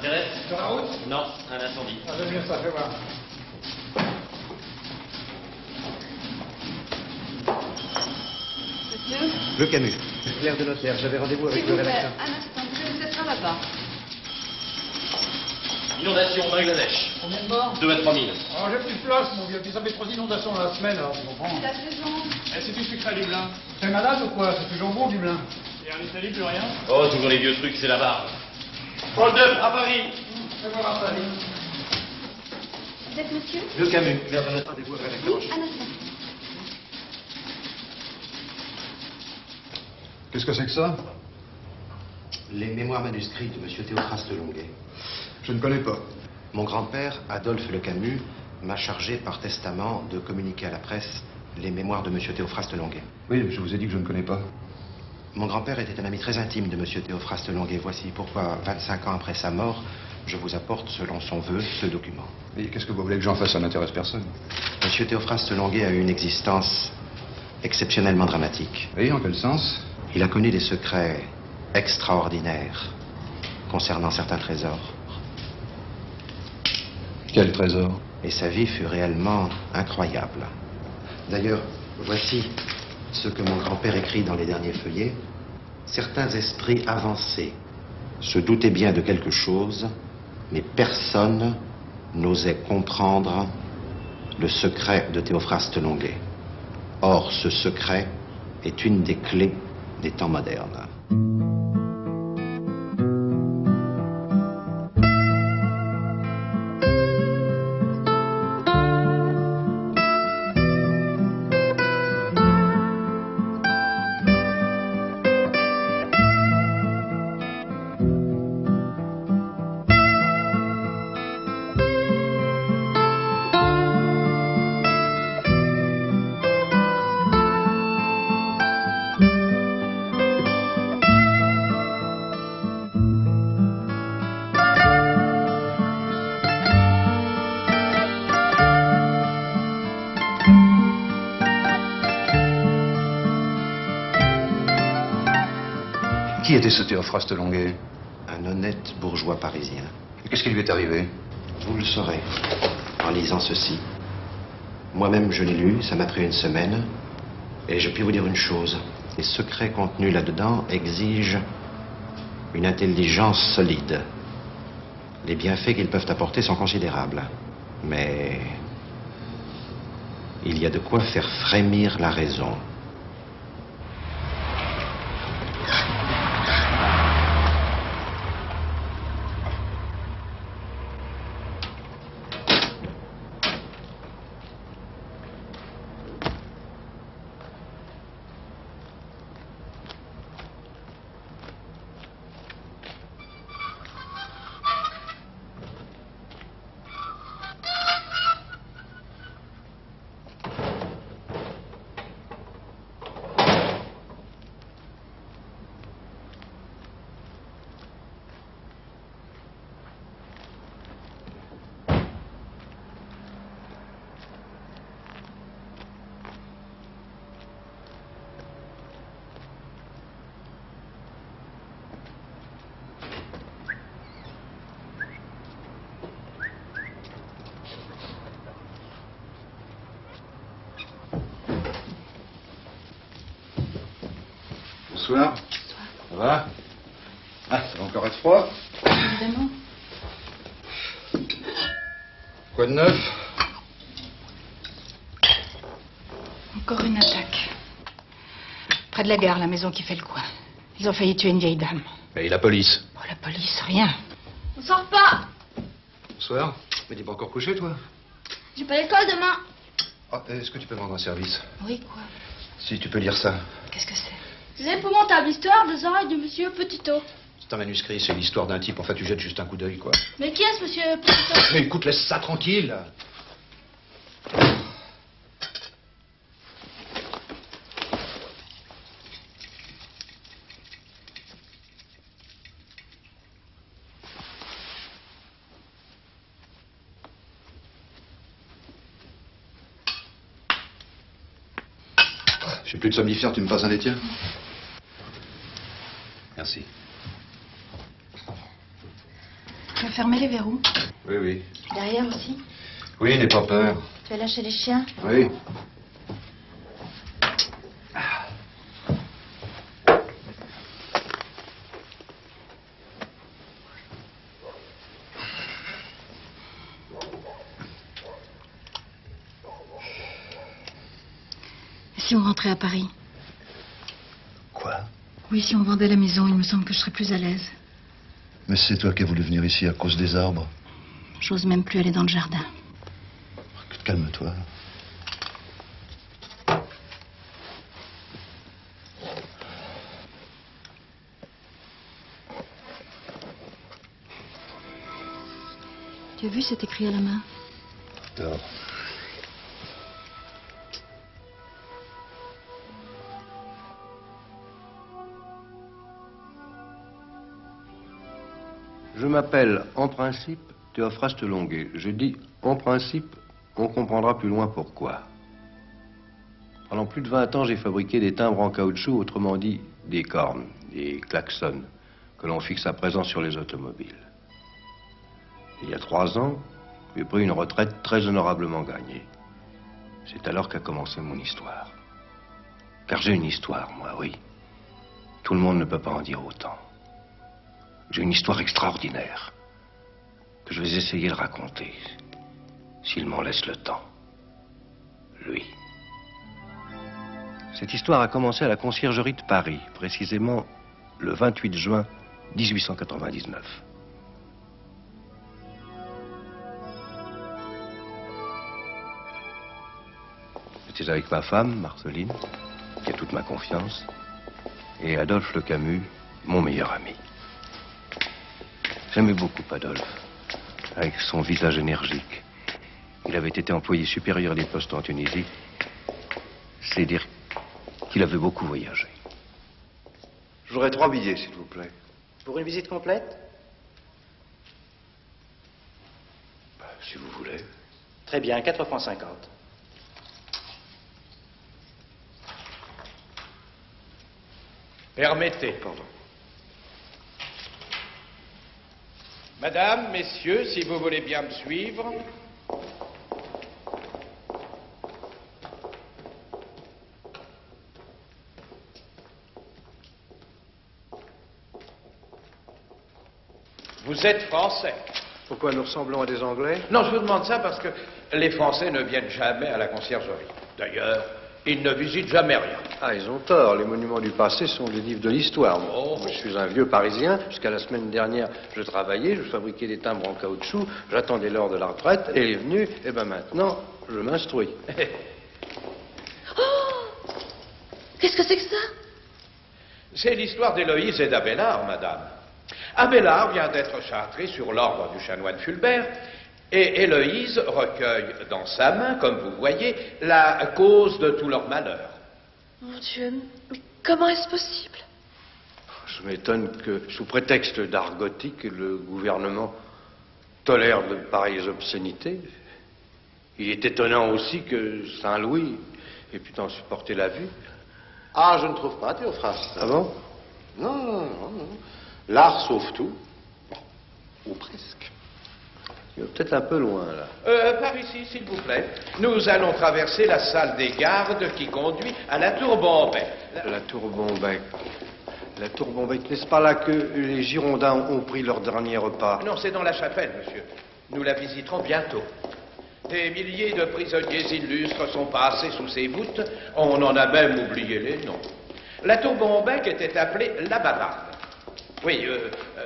Thérèse? Sur la route? Non, un incendie. Ah, j'aime bien ça, fais voir. Monsieur? Le Camus. Clerc de notaire, j'avais rendez-vous avec S'il le vous plaît, rédacteur. un instant, vous êtes là-bas. Inondation au Bangladesh. Combien de morts? 2 à 3 000. Oh, j'ai plus de place, mon vieux. Puis ça fait 3 inondations dans la semaine, alors tu comprends. La saison. Eh, c'est du sucre à Dublin. T'es malade ou quoi? C'est toujours bon, Dublin. Et en Italie, plus rien? Oh, toujours les vieux trucs, c'est la barbe. Hold-up à Paris. Fais voir à Paris. Vous êtes monsieur? Le Camus. Clerc de notaire, rendez-vous avec le rédacteur. Un instant. Qu'est-ce que c'est que ça? Les mémoires manuscrits de M. Théophraste Longuet. Je ne connais pas. Mon grand-père, Adolphe Le Camus, m'a chargé par testament de communiquer à la presse les mémoires de M. Théophraste Longuet. Oui, je vous ai dit que je ne connais pas. Mon grand-père était un ami très intime de M. Théophraste Longuet. Voici pourquoi, 25 ans après sa mort, je vous apporte, selon son vœu, ce document. Et qu'est-ce que vous voulez que j'en fasse? Ça n'intéresse personne. M. Théophraste Longuet a eu une existence exceptionnellement dramatique. Et en quel sens? Il a connu des secrets extraordinaires concernant certains trésors. Quel trésor? Et sa vie fut réellement incroyable. D'ailleurs, voici ce que mon grand-père écrit dans les derniers feuillets. Certains esprits avancés se doutaient bien de quelque chose, mais personne n'osait comprendre le secret de Théophraste Longuet. Or, ce secret est une des clés des temps modernes. Qui était ce Théophraste Longuet? Un honnête bourgeois parisien. Et qu'est-ce qui lui est arrivé? Vous le saurez en lisant ceci. Moi-même, je l'ai lu, ça m'a pris une semaine. Et je puis vous dire une chose. Les secrets contenus là-dedans exigent une intelligence solide. Les bienfaits qu'ils peuvent apporter sont considérables. Mais il y a de quoi faire frémir la raison. Bonsoir. Ça va? Ah, ça va encore être froid? Évidemment. Quoi de neuf? Encore une attaque. Près de la gare, la maison qui fait le coin. Ils ont failli tuer une vieille dame. Et la police? Oh, la police, rien. On sort pas. Bonsoir. Mais t'es pas encore couché, toi? J'ai pas l'école demain. Ah, est-ce que tu peux me rendre un service? Oui, quoi? Si tu peux lire ça. Qu'est-ce que c'est? Vous avez pour mon table l'histoire des oreilles de monsieur Petitot. C'est un manuscrit, c'est l'histoire d'un type. Enfin, tu jettes juste un coup d'œil, quoi. Mais qui est-ce monsieur Petitot? Mais écoute, laisse ça tranquille. J'ai plus de somnifère, tu me passes un des tiens? Merci. Tu as fermé les verrous? Oui, oui. Derrière aussi. Oui, n'aie pas peur. Tu as lâché les chiens? Oui. Et si on rentrait à Paris? Quoi? Oui, si on vendait la maison, il me semble que je serais plus à l'aise. Mais c'est toi qui as voulu venir ici à cause des arbres. J'ose même plus aller dans le jardin. Calme-toi. Tu as vu cet écrit à la main? Non. Je m'appelle, en principe, Théophraste Longuet. Je dis, en principe, on comprendra plus loin pourquoi. Pendant plus de 20 ans, j'ai fabriqué des timbres en caoutchouc, autrement dit, des cornes, des klaxons, que l'on fixe à présent sur les automobiles. Il y a 3 ans, j'ai pris une retraite très honorablement gagnée. C'est alors qu'a commencé mon histoire. Car j'ai une histoire, moi, oui. Tout le monde ne peut pas en dire autant. J'ai une histoire extraordinaire que je vais essayer de raconter, s'il m'en laisse le temps. Lui. Cette histoire a commencé à la conciergerie de Paris, précisément le 28 juin 1899. J'étais avec ma femme, Marceline, qui a toute ma confiance, et Adolphe Le Camus, mon meilleur ami. J'aimais beaucoup Adolphe, avec son visage énergique. Il avait été employé supérieur des postes en Tunisie. C'est dire qu'il avait beaucoup voyagé. J'aurais 3 billets, s'il vous plaît. Pour une visite complète? Si vous voulez. Très bien, 4 francs 50. Permettez. Pardon. Madame, messieurs, si vous voulez bien me suivre. Vous êtes français. Pourquoi nous ressemblons à des Anglais? Non, je vous demande ça parce que les Français ne viennent jamais à la conciergerie. D'ailleurs, ils ne visitent jamais rien. Ah, ils ont tort. Les monuments du passé sont des livres de l'histoire. Oh. Moi, je suis un vieux Parisien. Jusqu'à la semaine dernière, je travaillais, je fabriquais des timbres en caoutchouc, j'attendais l'heure de la retraite, elle est venue, et ben maintenant, je m'instruis. Oh! Qu'est-ce que c'est que ça? C'est l'histoire d'Héloïse et d'Abélard, madame. Abélard vient d'être chartré sur l'ordre du chanoine Fulbert, et Héloïse recueille dans sa main, comme vous voyez, la cause de tout leur malheur. Mon Dieu, mais comment est-ce possible? Je m'étonne que, sous prétexte d'art gothique, le gouvernement tolère de pareilles obscénités. Il est étonnant aussi que Saint-Louis ait pu en supporter la vue. Ah, je ne trouve pas, Théophraste. Ah bon? Non, non, non, non. L'art sauve tout. Ou presque. Il va peut-être un peu loin, là. Par ici, s'il vous plaît. Nous allons traverser la salle des gardes qui conduit à la tour Bombay. La tour Bombay. La tour Bombay, n'est-ce pas là que les Girondins ont pris leur dernier repas? Non, c'est dans la chapelle, monsieur. Nous la visiterons bientôt. Des milliers de prisonniers illustres sont passés sous ses voûtes. On en a même oublié les noms. La tour Bombay était appelée la Bavarde. Oui,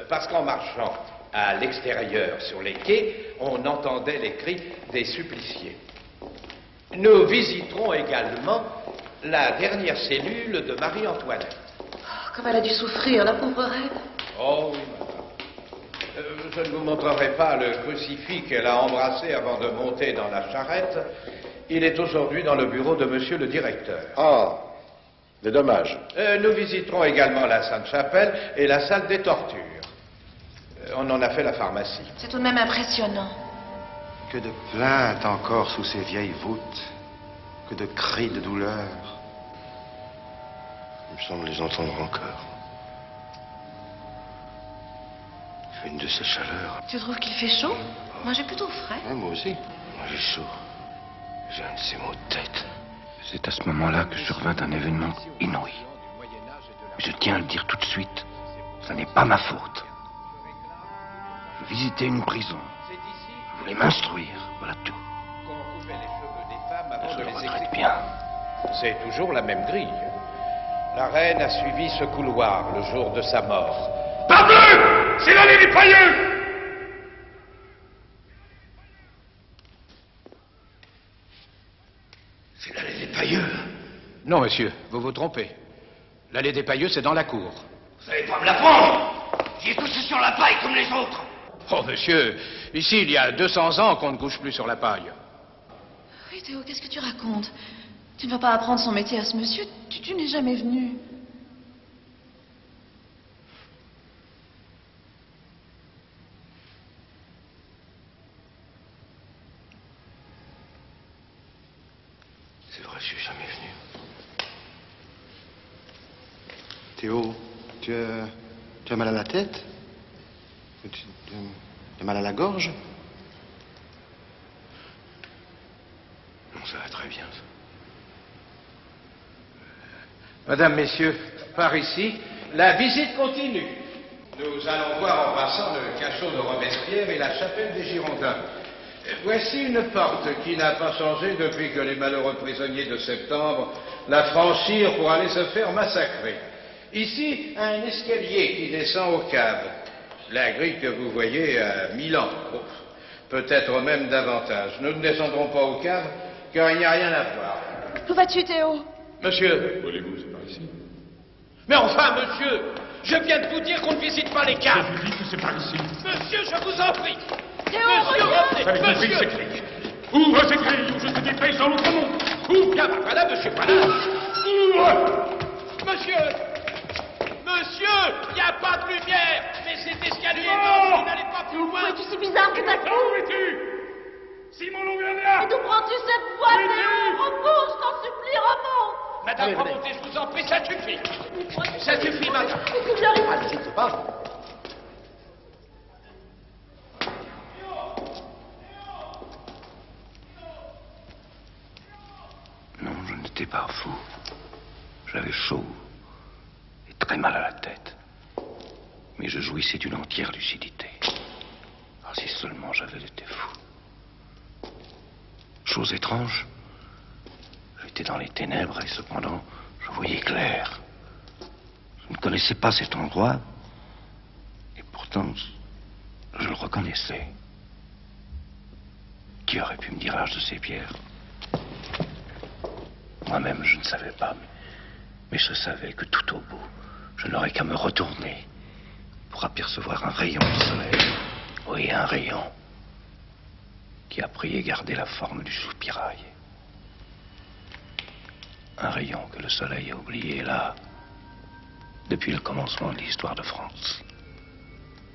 parce qu'en marchant à l'extérieur, sur les quais, on entendait les cris des suppliciés. Nous visiterons également la dernière cellule de Marie-Antoinette. Oh, comme elle a dû souffrir, la pauvre reine. Oh oui, madame. Je ne vous montrerai pas le crucifix qu'elle a embrassé avant de monter dans la charrette. Il est aujourd'hui dans le bureau de monsieur le directeur. Ah, c'est dommage. Nous visiterons également la Sainte-Chapelle et la salle des tortures. On en a fait la pharmacie. C'est tout de même impressionnant. Que de plaintes encore sous ces vieilles voûtes. Que de cris de douleur. Il me semble les entendre encore. Une de ces chaleurs. Tu trouves qu'il fait chaud? Moi, j'ai plutôt frais. Ouais, moi aussi. Moi, j'ai chaud. J'ai un de ces maux de tête. C'est à ce moment-là que survint un événement inouï. Je tiens à le dire tout de suite. Ça n'est pas ma faute. Je visitais une prison. Je voulais m'instruire. Voilà tout. Je le regrette bien. C'est toujours la même grille. La reine a suivi ce couloir le jour de sa mort. Parbleu! C'est l'allée des pailleux! C'est l'allée des pailleux. Non, monsieur, vous vous trompez. L'allée des pailleux, c'est dans la cour. Vous allez pas me la prendre! J'y ai couché sur la paille comme les autres. Oh, monsieur, ici, il y a 200 ans qu'on ne couche plus sur la paille. Oui, Théo, qu'est-ce que tu racontes? Tu ne vas pas apprendre son métier à ce monsieur. Tu n'es jamais venu. C'est vrai, je suis jamais venu. Théo, tu as mal à la tête? Tu as mal à la gorge? Non, ça va très bien. Madame, messieurs, par ici, la visite continue. Nous allons voir en passant le cachot de Robespierre et la chapelle des Girondins. Voici une porte qui n'a pas changé depuis que les malheureux prisonniers de septembre la franchirent pour aller se faire massacrer. Ici, un escalier qui descend aux caves. La grille que vous voyez a 1000 ans. Oh, peut-être même davantage. Nous ne descendrons pas aux caves, car il n'y a rien à voir. Où vas-tu, Théo? Monsieur. Voulez-vous, c'est par ici. Mais enfin, monsieur, je viens de vous dire qu'on ne visite pas les caves. Je vous dis que c'est par ici. Monsieur, je vous en prie. Théo, Monsieur, regarde! Avec compris que c'est cric. Ouvre ces grilles ou je te dépêche dans l'autre monde. Ouvre! Bien, bah, voilà, monsieur, voilà. Ouvre! Monsieur, il n'y a pas de lumière. Mais cet escalier est Non. mort, n'allez pas plus loin. Pourquoi es-tu si bizarre tout à Où coup? es-tu? Simon Longuernia! Et d'où prends-tu cette voix, Théo? Repousse, je t'en supplie, remonte! Madame, remontez, je vous en prie, ça suffit. Ça suffit, madame. Qu'est-ce qui lui arrive? Non, je n'étais pas fou. J'avais chaud et très mal à la tête. Mais je jouissais d'une entière lucidité. Ah, si seulement j'avais été fou. Chose étrange, j'étais dans les ténèbres et cependant, je voyais clair. Je ne connaissais pas cet endroit et pourtant, je le reconnaissais. Qui aurait pu me dire l'âge de ces pierres? Moi-même, je ne savais pas, mais je savais que tout au bout, je n'aurais qu'à me retourner pour apercevoir un rayon de soleil. Oui, un rayon qui a pris et gardé la forme du soupirail. Un rayon que le soleil a oublié là, depuis le commencement de l'histoire de France.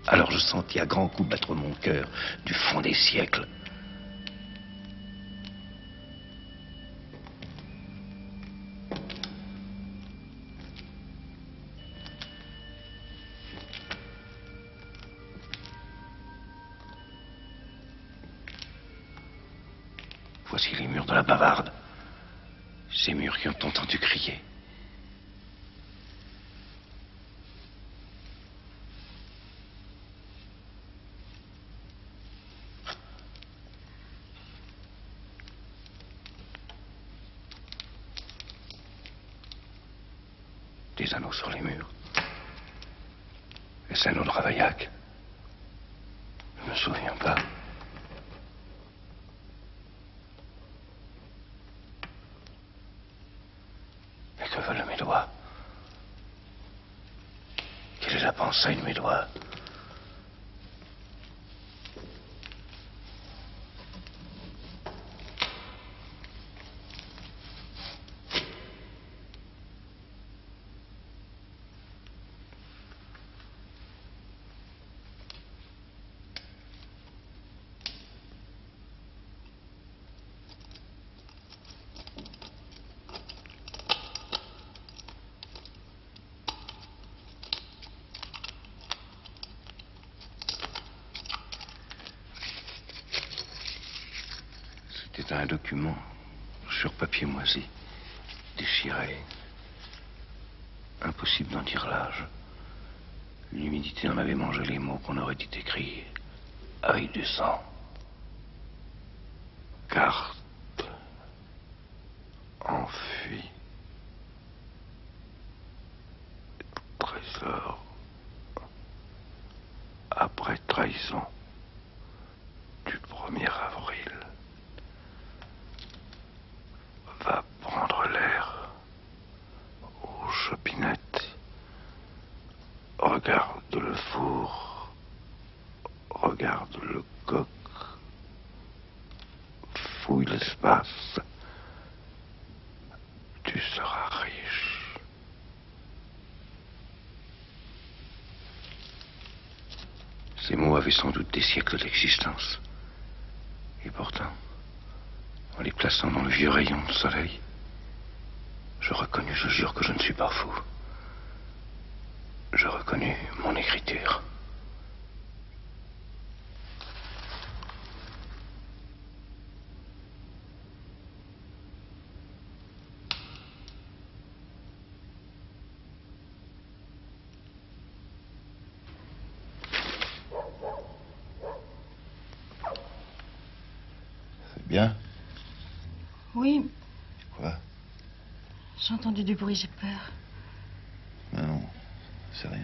Alors je sentis à grands coups battre mon cœur du fond des siècles. Voici les murs de la Bavarde. Ces murs qui ont entendu crier. Des anneaux sur les murs. Les anneaux de Ravaillac. Je ne me souviens pas. Et que veulent mes doigts? Quelle est la pensée de mes doigts? C'était un document sur papier moisi, déchiré. Impossible d'en dire l'âge. L'humidité en avait mangé les mots qu'on aurait dit écrits avec du sang. Carte enfuie. Trésor. Après trahison du 1er avril. Va prendre l'air aux chopinettes. Regarde le four. Regarde le coq. Fouille l'espace. Tu seras riche. Ces mots avaient sans doute des siècles d'existence. Et pourtant, en les plaçant dans le vieux rayon de soleil, je reconnus, je jure que je ne suis pas fou. Je reconnus mon écriture. C'est bien? Oui. Quoi? J'ai entendu du bruit, j'ai peur. Non, c'est rien.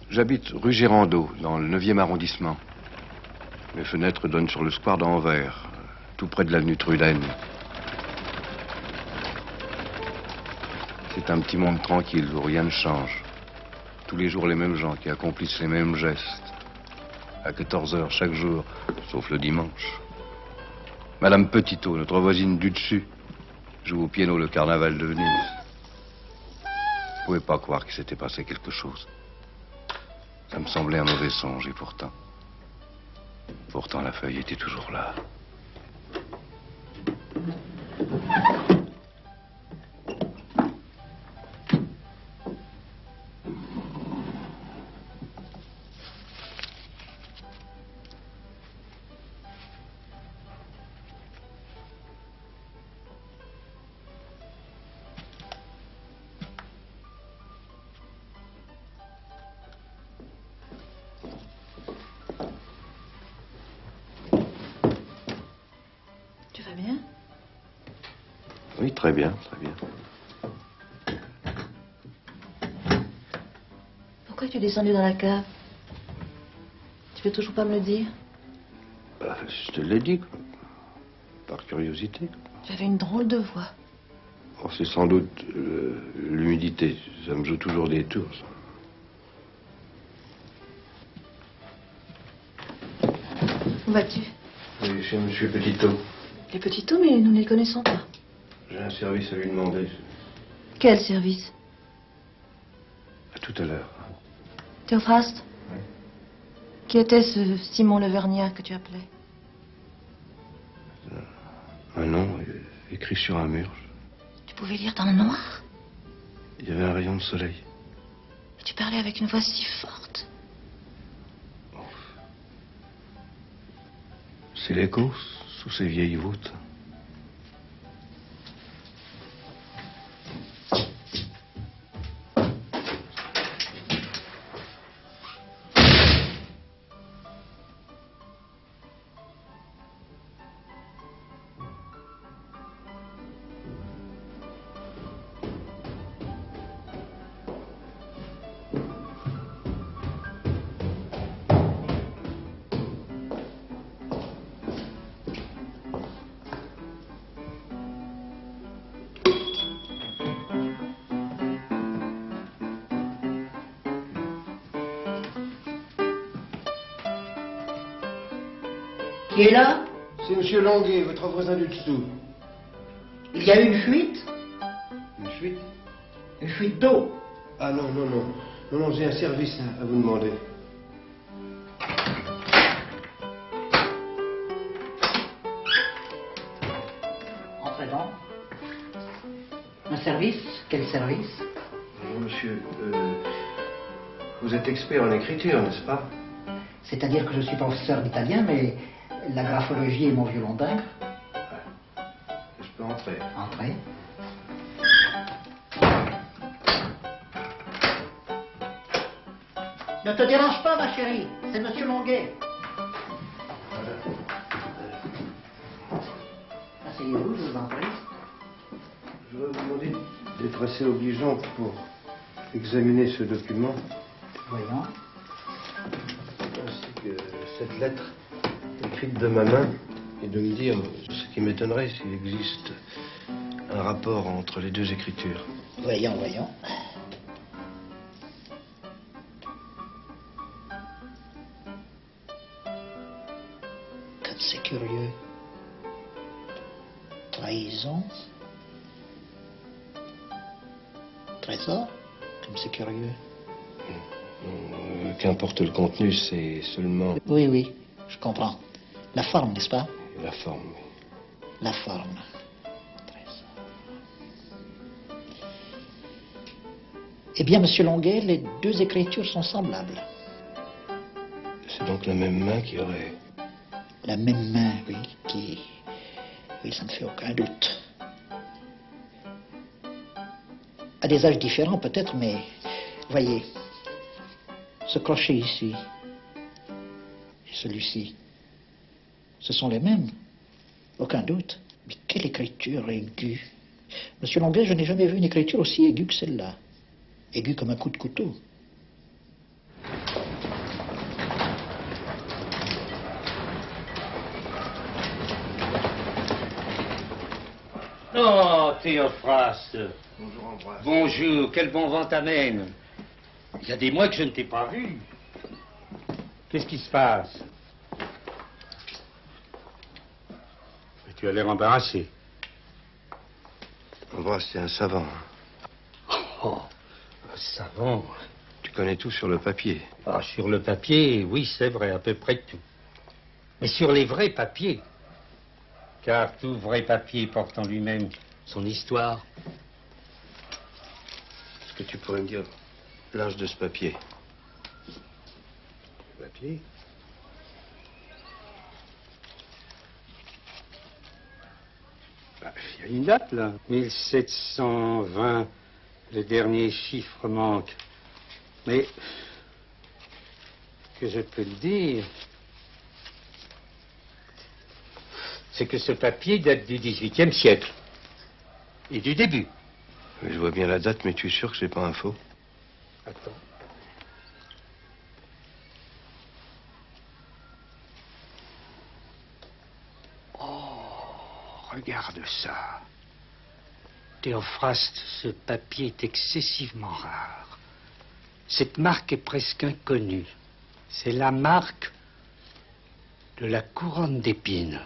J'habite rue Gérando, dans le 9e arrondissement. Mes fenêtres donnent sur le square d'Anvers, tout près de l'avenue Trudaine. C'est un petit monde tranquille où rien ne change. Tous les jours, les mêmes gens qui accomplissent les mêmes gestes. À 14h chaque jour, sauf le dimanche. Madame Petitot, notre voisine du dessus, joue au piano le carnaval de Venise. Je ne pouvais pas croire qu'il s'était passé quelque chose. Ça me semblait un mauvais songe, et pourtant... Pourtant, la feuille était toujours là. Tu vas bien? Oui, très bien, très bien. Pourquoi es-tu descendu dans la cave? Tu veux toujours pas me le dire? Je te l'ai dit, quoi. Par curiosité. Tu avais une drôle de voix. Oh, c'est sans doute l'humidité. Ça me joue toujours des tours, ça. Où vas-tu? Oui, chez Monsieur Petitot. Les Petitot, mais nous ne les connaissons pas. J'ai un service à lui demander. Quel service? À tout à l'heure. Théophraste? Oui. Qui était ce Simon Levergnat que tu appelais? Un nom écrit sur un mur. Tu pouvais lire dans le noir? Il y avait un rayon de soleil. Et tu parlais avec une voix si forte. C'est l'écho sous ces vieilles voûtes. Qui est là? C'est Monsieur Longuet, votre voisin du dessous. Il y a eu une fuite? Une fuite? Une fuite d'eau? Ah non, non, non. Non, non, j'ai un service à vous demander. Quel service? Bonjour, monsieur. Vous êtes expert en écriture, n'est-ce pas? C'est-à-dire que je suis professeur d'italien, mais la graphologie est mon violon d'ingre. Je peux entrer. Entrez. Ne te dérange pas, ma chérie. C'est Monsieur Longuet. Asseyez-vous, je vous en prie. Je voudrais vous demander d'être assez obligeant pour examiner ce document. Voyons. Ainsi que cette lettre écrite de ma main et de me dire ce qui m'étonnerait s'il existe un rapport entre les deux écritures. Voyons, voyons. Comme c'est curieux. Trahison. Trésor. Comme c'est curieux. Qu'importe le contenu, c'est seulement Oui, oui, je comprends. La forme, n'est-ce pas? la forme. La forme. Trésor. Eh bien, Monsieur Longuet, les deux écritures sont semblables. C'est donc la même main qui aurait... La même main, oui, qui... Oui, ça ne fait aucun doute. À des âges différents, peut-être, mais... Voyez, ce crochet ici et celui-ci, ce sont les mêmes. Aucun doute. Mais quelle écriture aiguë. Monsieur Longuet, je n'ai jamais vu une écriture aussi aiguë que celle-là. Aiguë comme un coup de couteau. Oh, Théophraste. Bonjour, Ambroise. Bonjour, quel bon vent t'amène. Il y a des mois que je ne t'ai pas vu. Qu'est-ce qui se passe? Tu as l'air embarrassé. Ambroise, c'est un savant. Oh, un savant. Tu connais tout sur le papier. Ah, sur le papier, oui, c'est vrai, à peu près tout. Mais sur les vrais papiers, car tout vrai papier porte en lui-même son histoire. Est-ce que tu pourrais me dire l'âge de ce papier? Papier? Bah, il y a une date, là. 1720. Le dernier chiffre manque. Mais, que je peux le dire, c'est que ce papier date du XVIIIe siècle. Et du début. Oui, je vois bien la date, mais tu es sûr que c'est pas un faux? Attends. Regarde ça. Théophraste, ce papier est excessivement rare. Cette marque est presque inconnue. C'est la marque de la couronne d'épines.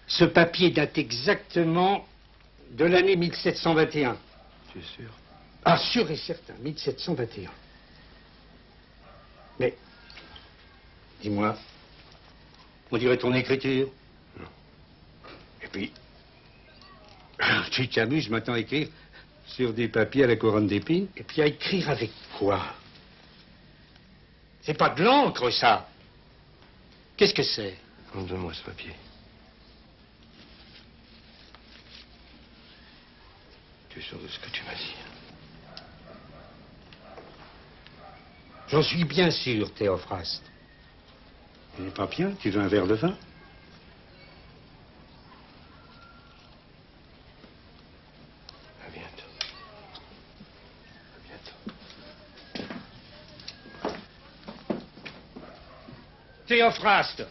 Ce papier date exactement de l'année 1721. Tu es sûr? Ah, sûr et certain, 1721. Mais, dis-moi, on dirait ton écriture? Non. Et puis, tu t'amuses maintenant à écrire sur des papiers à la couronne d'épines? Et puis à écrire avec quoi? C'est pas de l'encre, ça. Qu'est-ce que c'est? Donne-moi ce papier. Tu es sûr de ce que tu m'as dit? J'en suis bien sûr, Théophraste. Tu n'es pas bien? Tu veux un verre de vin? À bientôt. À bientôt. Théophraste!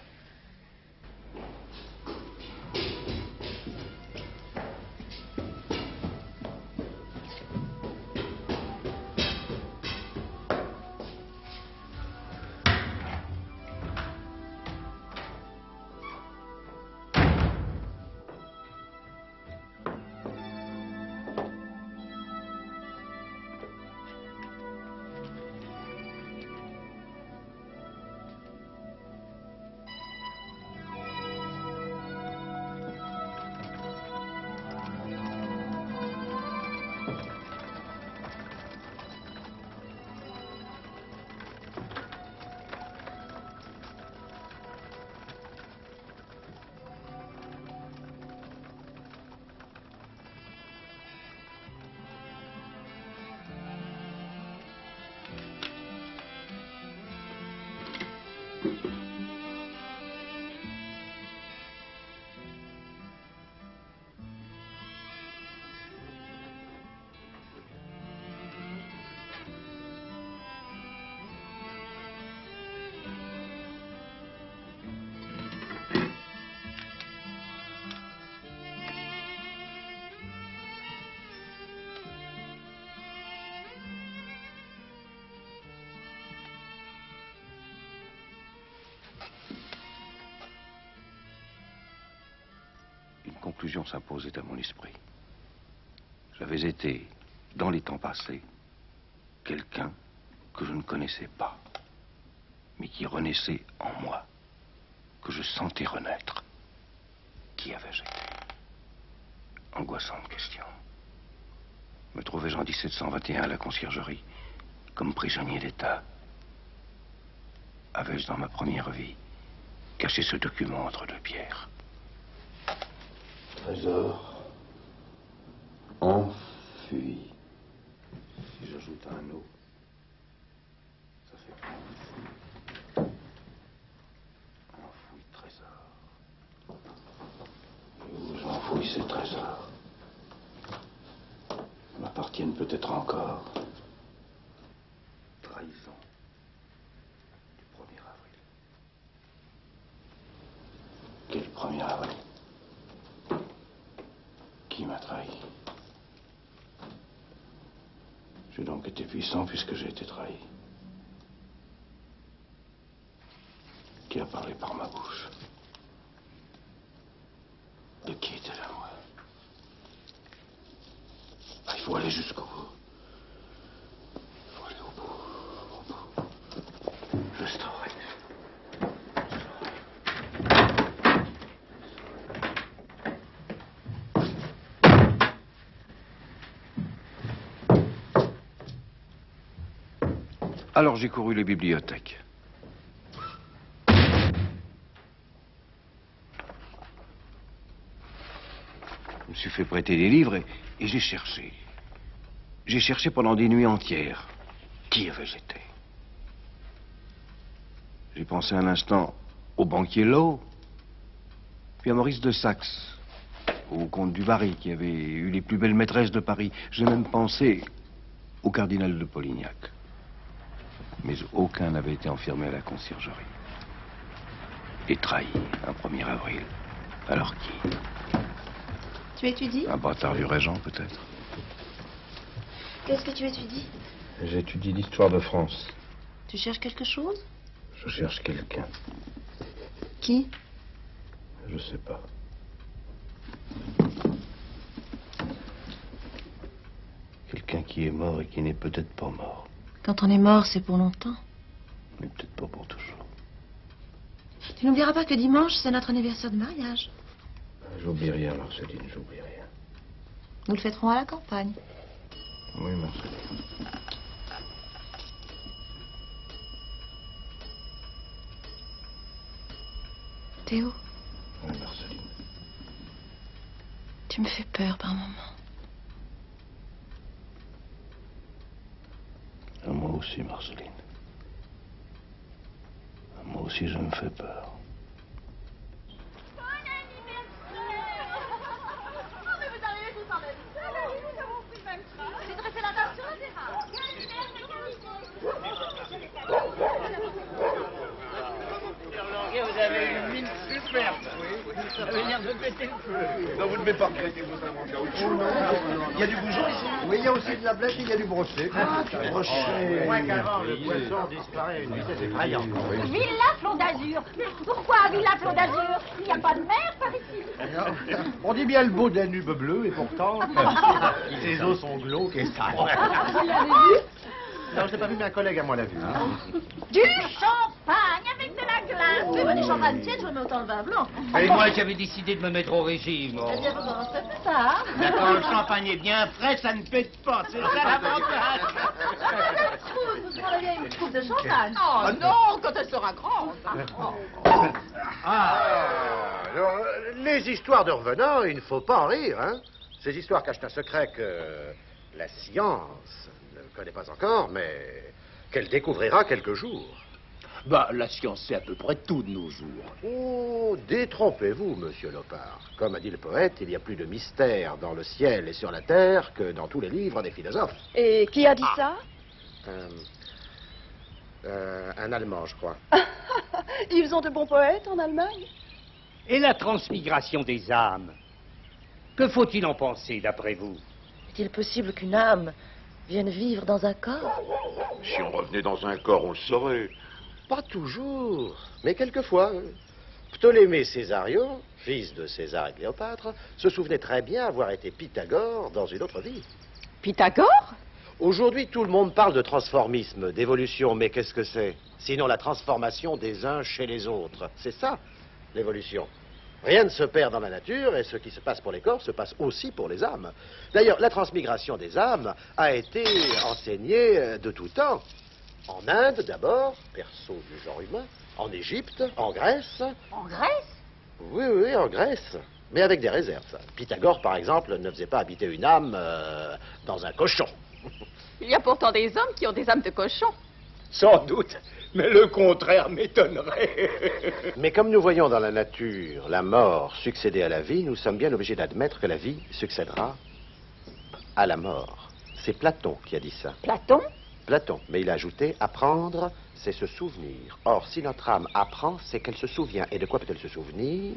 conclusion s'imposait à mon esprit. J'avais été, dans les temps passés, quelqu'un que je ne connaissais pas, mais qui renaissait en moi, que je sentais renaître. Qui avais-je été? Angoissante question. Me trouvais-je en 1721 à la conciergerie, comme prisonnier d'État? Avais-je dans ma première vie caché ce document entre deux pierres? Trésor enfui. Si j'ajoute un O, ça fait enfoui trésor. Et où j'enfouis ces trésors m'appartiennent peut-être encore. Trahison du 1er avril. Quel 1er avril? Qui m'a trahi? J'ai donc été puissant puisque j'ai été trahi. Qui a parlé par ma bouche? De qui était la voix? Il faut aller jusqu'au bout. Il faut aller au bout. Je saurai. Alors j'ai couru les bibliothèques. Je me suis fait prêter des livres et j'ai cherché. J'ai cherché pendant des nuits entières. Qui avais-je été? J'ai pensé un instant au banquier Lowe, puis à Maurice de Saxe, au comte du Barry, qui avait eu les plus belles maîtresses de Paris. J'ai même pensé au cardinal de Polignac. Mais aucun n'avait été enfermé à la conciergerie. Et trahi un 1er avril. Alors qui? Tu étudies? Un bâtard du régent, peut-être. Qu'est-ce que tu étudies? J'étudie l'histoire de France. Tu cherches quelque chose? Je cherche quelqu'un. Qui? Je sais pas. Quelqu'un qui est mort et qui n'est peut-être pas mort. Quand on est mort, c'est pour longtemps. Mais peut-être pas pour toujours. Tu n'oublieras pas que dimanche, c'est notre anniversaire de mariage. J'oublie rien, Marceline, j'oublie rien. Nous le fêterons à la campagne. Oui, Marceline. Théo, Oui, Marceline. tu me fais peur par moments. Moi aussi, Marceline. Moi aussi, je me fais peur. Vous avez une mine superbe. Ça veut dire de péter le feu. Non, vous ne devez pas regretter vos invents caoutchouc. Il y a du bougeon ici? Oui, il y a aussi de la blette et il y a du brochet. Brochet. Moins qu'avant, le poisson disparaît à une vitesse effrayante. Villa Flon d'Azur. Pourquoi Villa Flon d'Azur? Il n'y a pas de mer par ici. On dit bien le beau Danube bleu et pourtant, ses eaux sont glauques et sales. Vous l'avez vu? Non, je l'ai pas vu, mais un collègue à moi l'a vu. Du champagne avec de la glace. Mais moi, du champagne tiède, je remets autant le vin blanc. Et moi, j'avais décidé de me mettre au régime. Eh bien, vous commencerez plus tard. Mais quand le champagne est bien frais, ça ne pète pas. C'est ça l'avantage. Vous prendriez une coupe de champagne. Oh non, quand elle sera grande. Alors, les histoires de revenants, il ne faut pas en rire, hein. Ces histoires cachent un secret que la science ne connaît pas encore, mais qu'elle découvrira quelque jour. Bah, la science, c'est à peu près tout de nos jours. Oh, détrompez-vous, monsieur Lopard. Comme a dit le poète, il y a plus de mystère dans le ciel et sur la terre que dans tous les livres des philosophes. Et qui a dit ça? Un Allemand, je crois. Ils ont de bons poètes en Allemagne? Et la transmigration des âmes? Que faut-il en penser, d'après vous? Est-il possible qu'une âme vienne vivre dans un corps? Si on revenait dans un corps, on le saurait. Pas toujours, mais quelquefois. Ptolémée Césarion, fils de César et Cléopâtre, se souvenait très bien avoir été Pythagore dans une autre vie. Pythagore? Aujourd'hui, tout le monde parle de transformisme, d'évolution, mais qu'est-ce que c'est? Sinon la transformation des uns chez les autres. C'est ça, l'évolution. Rien ne se perd dans la nature, et ce qui se passe pour les corps se passe aussi pour les âmes. D'ailleurs, la transmigration des âmes a été enseignée de tout temps. En Inde, d'abord, berceau du genre humain, en Égypte, en Grèce. En Grèce? Oui, oui, en Grèce. Mais avec des réserves. Pythagore, par exemple, ne faisait pas habiter une âme dans un cochon. Il y a pourtant des hommes qui ont des âmes de cochon. Sans doute, mais le contraire m'étonnerait. Mais comme nous voyons dans la nature la mort succéder à la vie, nous sommes bien obligés d'admettre que la vie succédera à la mort. C'est Platon qui a dit ça. Platon? Platon, mais il a ajouté, apprendre, c'est se souvenir. Or, si notre âme apprend, c'est qu'elle se souvient. Et de quoi peut-elle se souvenir?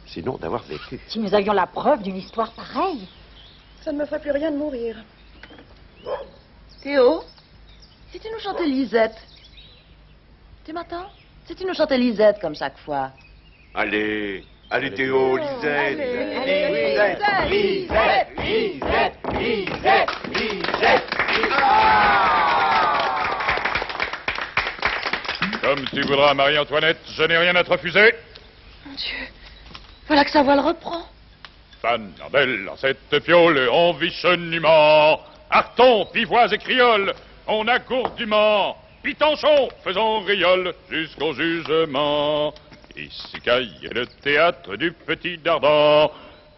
Sinon d'avoir vécu. Si nous avions la preuve d'une histoire pareille. Ça ne me ferait plus rien de mourir. Théo, si tu nous chantais Lisette. Tu m'entends? Si tu nous chantais Lisette comme chaque fois. Allez, allez Théo, Lisette. Lisette. Comme tu voudras, Marie-Antoinette, je n'ai rien à te refuser. Mon Dieu, voilà que sa voix le reprend. Fan, belle, en cette fiole, on vit chenûment. Arton, pivoise et criole, on a gourdument. Pitanchon, faisons riole jusqu'au jugement. Ici caille le théâtre du petit Dardan.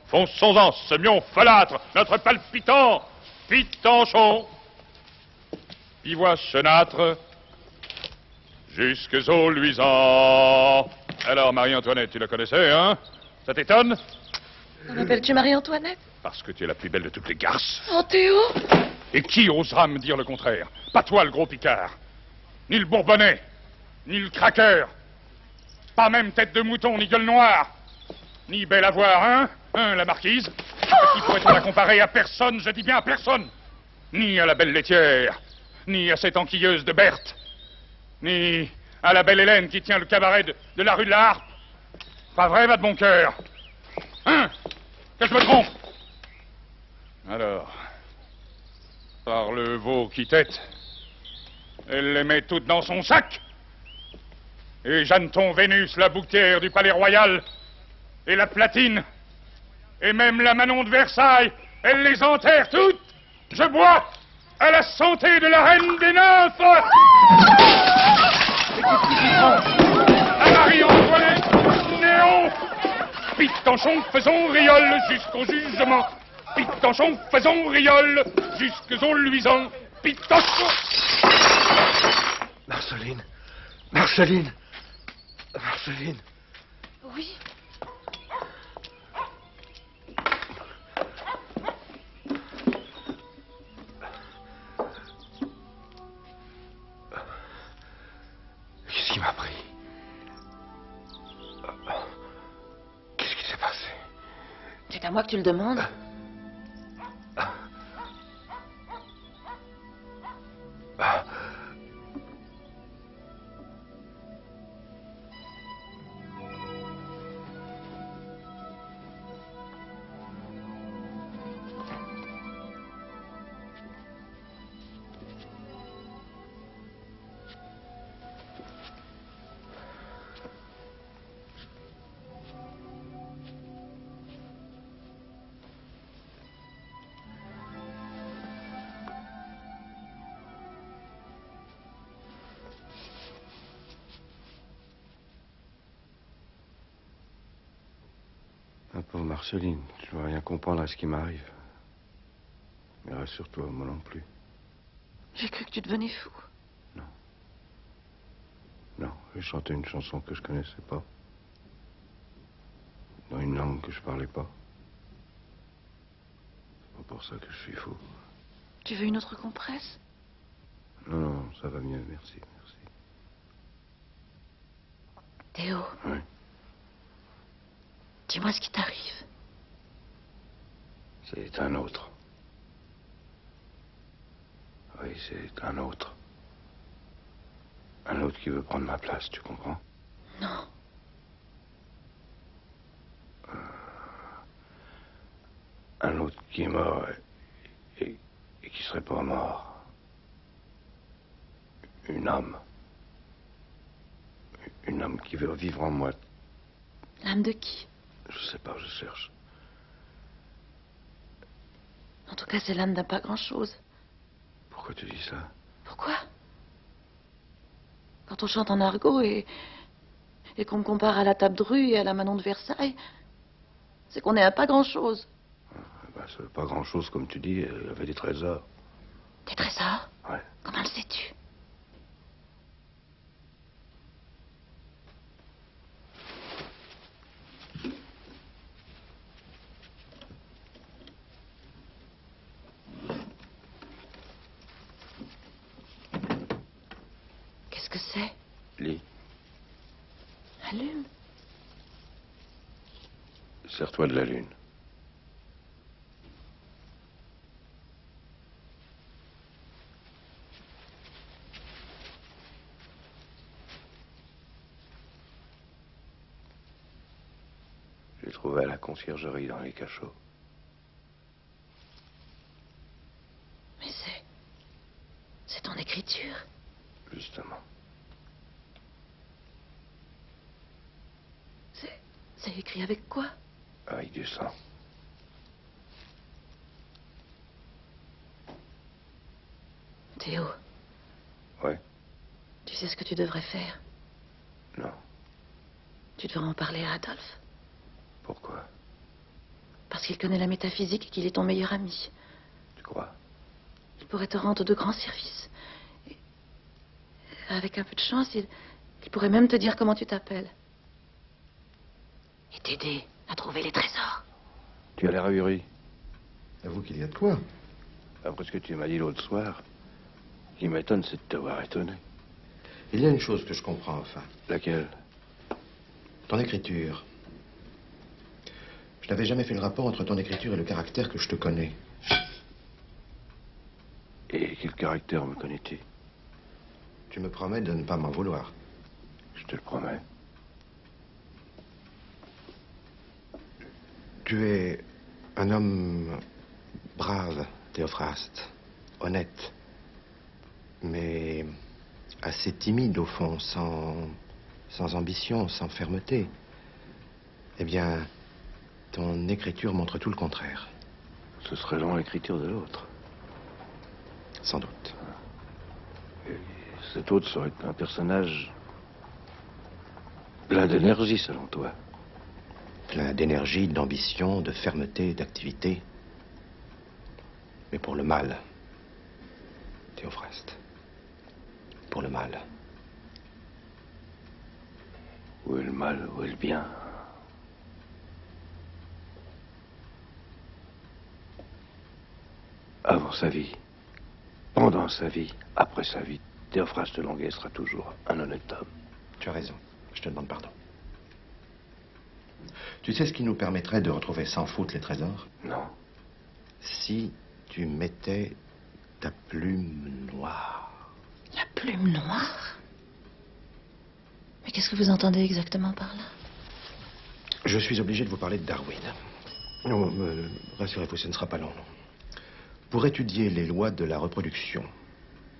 Fonçons-en, semions folâtre, notre palpitant. Pitanchon, pivoise chenâtre, jusques aux luisants. Alors, Marie-Antoinette, tu la connaissais, hein? Ça t'étonne? M'appelles-tu Marie-Antoinette? Parce que tu es la plus belle de toutes les garces. Oh, Théo! Et qui osera me dire le contraire? Pas toi, le gros Picard. Ni le Bourbonnais, ni le craqueur. Pas même tête de mouton, ni gueule noire. Ni belle à voir, hein? Hein, la marquise? Qui pourrait-on la comparer à personne, je dis bien à personne? Ni à la belle laitière, ni à cette enquilleuse de Berthe, ni à la belle Hélène qui tient le cabaret de la rue de la Harpe. Pas vrai, va de bon cœur? Hein? Que je me trompe? Alors, par le veau qui tête, elle les met toutes dans son sac. Et Jeanneton, Vénus, la bouquetière du palais royal, et la Platine, et même la Manon de Versailles, elle les enterre toutes. Je bois à la santé de la reine des nymphes. À Marie-Antoinette, Néon. Pitanchon, faisons riole jusqu'au jugement. Pitanchon, faisons riole jusqu'aux luisants. Pitanchon. Marceline. Marceline. Marceline. Oui. Qu'est-ce qui m'a pris? Qu'est-ce qui s'est passé? C'est à moi que tu le demandes? Ma pauvre Marceline, tu ne vas rien comprendre à ce qui m'arrive. Mais rassure-toi, moi non plus. J'ai cru que tu devenais fou. Non, j'ai chanté une chanson que je connaissais pas. Dans une langue que je parlais pas. C'est pas pour ça que je suis fou. Tu veux une autre compresse? Non, non, ça va mieux, merci, merci. Théo. Oui. Dis-moi ce qui t'arrive. C'est un autre. Oui, c'est un autre. Un autre qui veut prendre ma place, tu comprends? Non. Un autre qui est mort et qui serait pas mort. Une âme. Une âme qui veut vivre en moi. L'âme de qui? Je sais pas, je cherche. En tout cas, c'est l'âme d'un pas grand-chose. Pourquoi tu dis ça? Pourquoi? Quand on chante en argot et qu'on me compare à la table Dru et à la Manon de Versailles, c'est qu'on est à pas grand-chose. Ben, c'est pas grand-chose, comme tu dis. Il y avait des trésors. Des trésors? Ouais. Comment le sais-tu? Qu'est-ce que c'est? Lis. Allume. Sers-toi de la lune. J'ai trouvé à la conciergerie dans les cachots. Mais c'est ton écriture. Justement. C'est écrit avec quoi? Avec du sang. Théo. Ouais. Tu sais ce que tu devrais faire? Non. Tu devrais en parler à Adolphe. Pourquoi? Parce qu'il connaît la métaphysique et qu'il est ton meilleur ami. Tu crois? Il pourrait te rendre de grands services. Et avec un peu de chance, il pourrait même te dire comment tu t'appelles. Et t'aider à trouver les trésors. Tu as l'air ahuri. Avoue qu'il y a de quoi. Après ce que tu m'as dit l'autre soir, ce qui m'étonne, c'est de t'avoir étonné. Il y a une chose que je comprends, enfin. Laquelle? Ton écriture. Je n'avais jamais fait le rapport entre ton écriture et le caractère que je te connais. Et quel caractère me connais-tu? Tu me promets de ne pas m'en vouloir. Je te le promets. Tu es un homme brave, Théophraste, honnête, mais assez timide au fond, sans ambition, sans fermeté. Eh bien, ton écriture montre tout le contraire. Ce serait dans l'écriture de l'autre. Sans doute. Et cet autre serait un personnage plein d'énergie, selon toi. Plein d'énergie, d'ambition, de fermeté, d'activité. Mais pour le mal, Théophraste. Pour le mal. Où est le mal, où est le bien? Avant sa vie, pendant sa vie, après sa vie, Théophraste de Longuet sera toujours un honnête homme. Tu as raison. Je te demande pardon. Tu sais ce qui nous permettrait de retrouver sans faute les trésors? Non. Si tu mettais ta plume noire. La plume noire? Mais qu'est-ce que vous entendez exactement par là? Je suis obligé de vous parler de Darwin. Non, rassurez-vous, ce ne sera pas long. Non. Pour étudier les lois de la reproduction,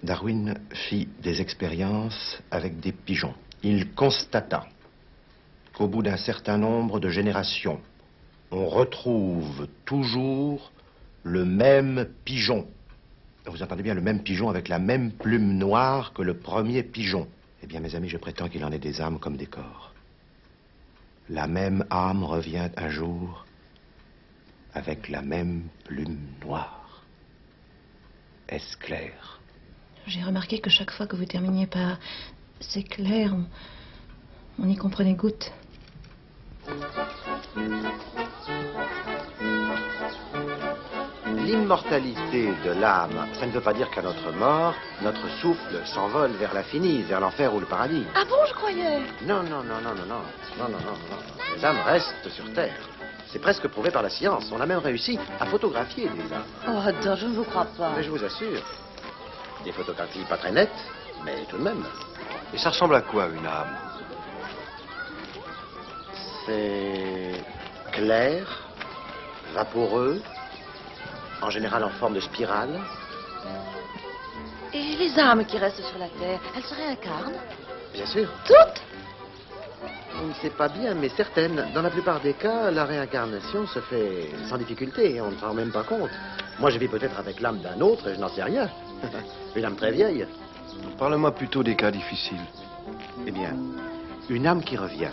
Darwin fit des expériences avec des pigeons. Il constata qu'au bout d'un certain nombre de générations, on retrouve toujours le même pigeon. Vous entendez bien, le même pigeon avec la même plume noire que le premier pigeon. Eh bien, mes amis, je prétends qu'il en est des âmes comme des corps. La même âme revient un jour avec la même plume noire. Est-ce clair? J'ai remarqué que chaque fois que vous terminiez par « c'est clair », on y comprenait goutte. L'immortalité de l'âme, ça ne veut pas dire qu'à notre mort, notre souffle s'envole vers l'infini, vers l'enfer ou le paradis. Ah bon, je croyais? Non, non, non, non, non, non, non, non, non, non. Les âmes restent sur Terre. C'est presque prouvé par la science. On a même réussi à photographier des âmes. Oh, attends, je ne vous crois pas. Mais je vous assure, des photographies pas très nettes, mais tout de même. Et ça ressemble à quoi, une âme? C'est clair, vaporeux, En général en forme de spirale. Et les âmes qui restent sur la Terre, elles se réincarnent? Bien sûr. Toutes? On ne sait pas bien, mais certaines. Dans la plupart des cas, la réincarnation se fait sans difficulté. On ne s'en rend même pas compte. Moi, je vis peut-être avec l'âme d'un autre et je n'en sais rien. Une âme très vieille. Parle-moi plutôt des cas difficiles. Eh bien, une âme qui revient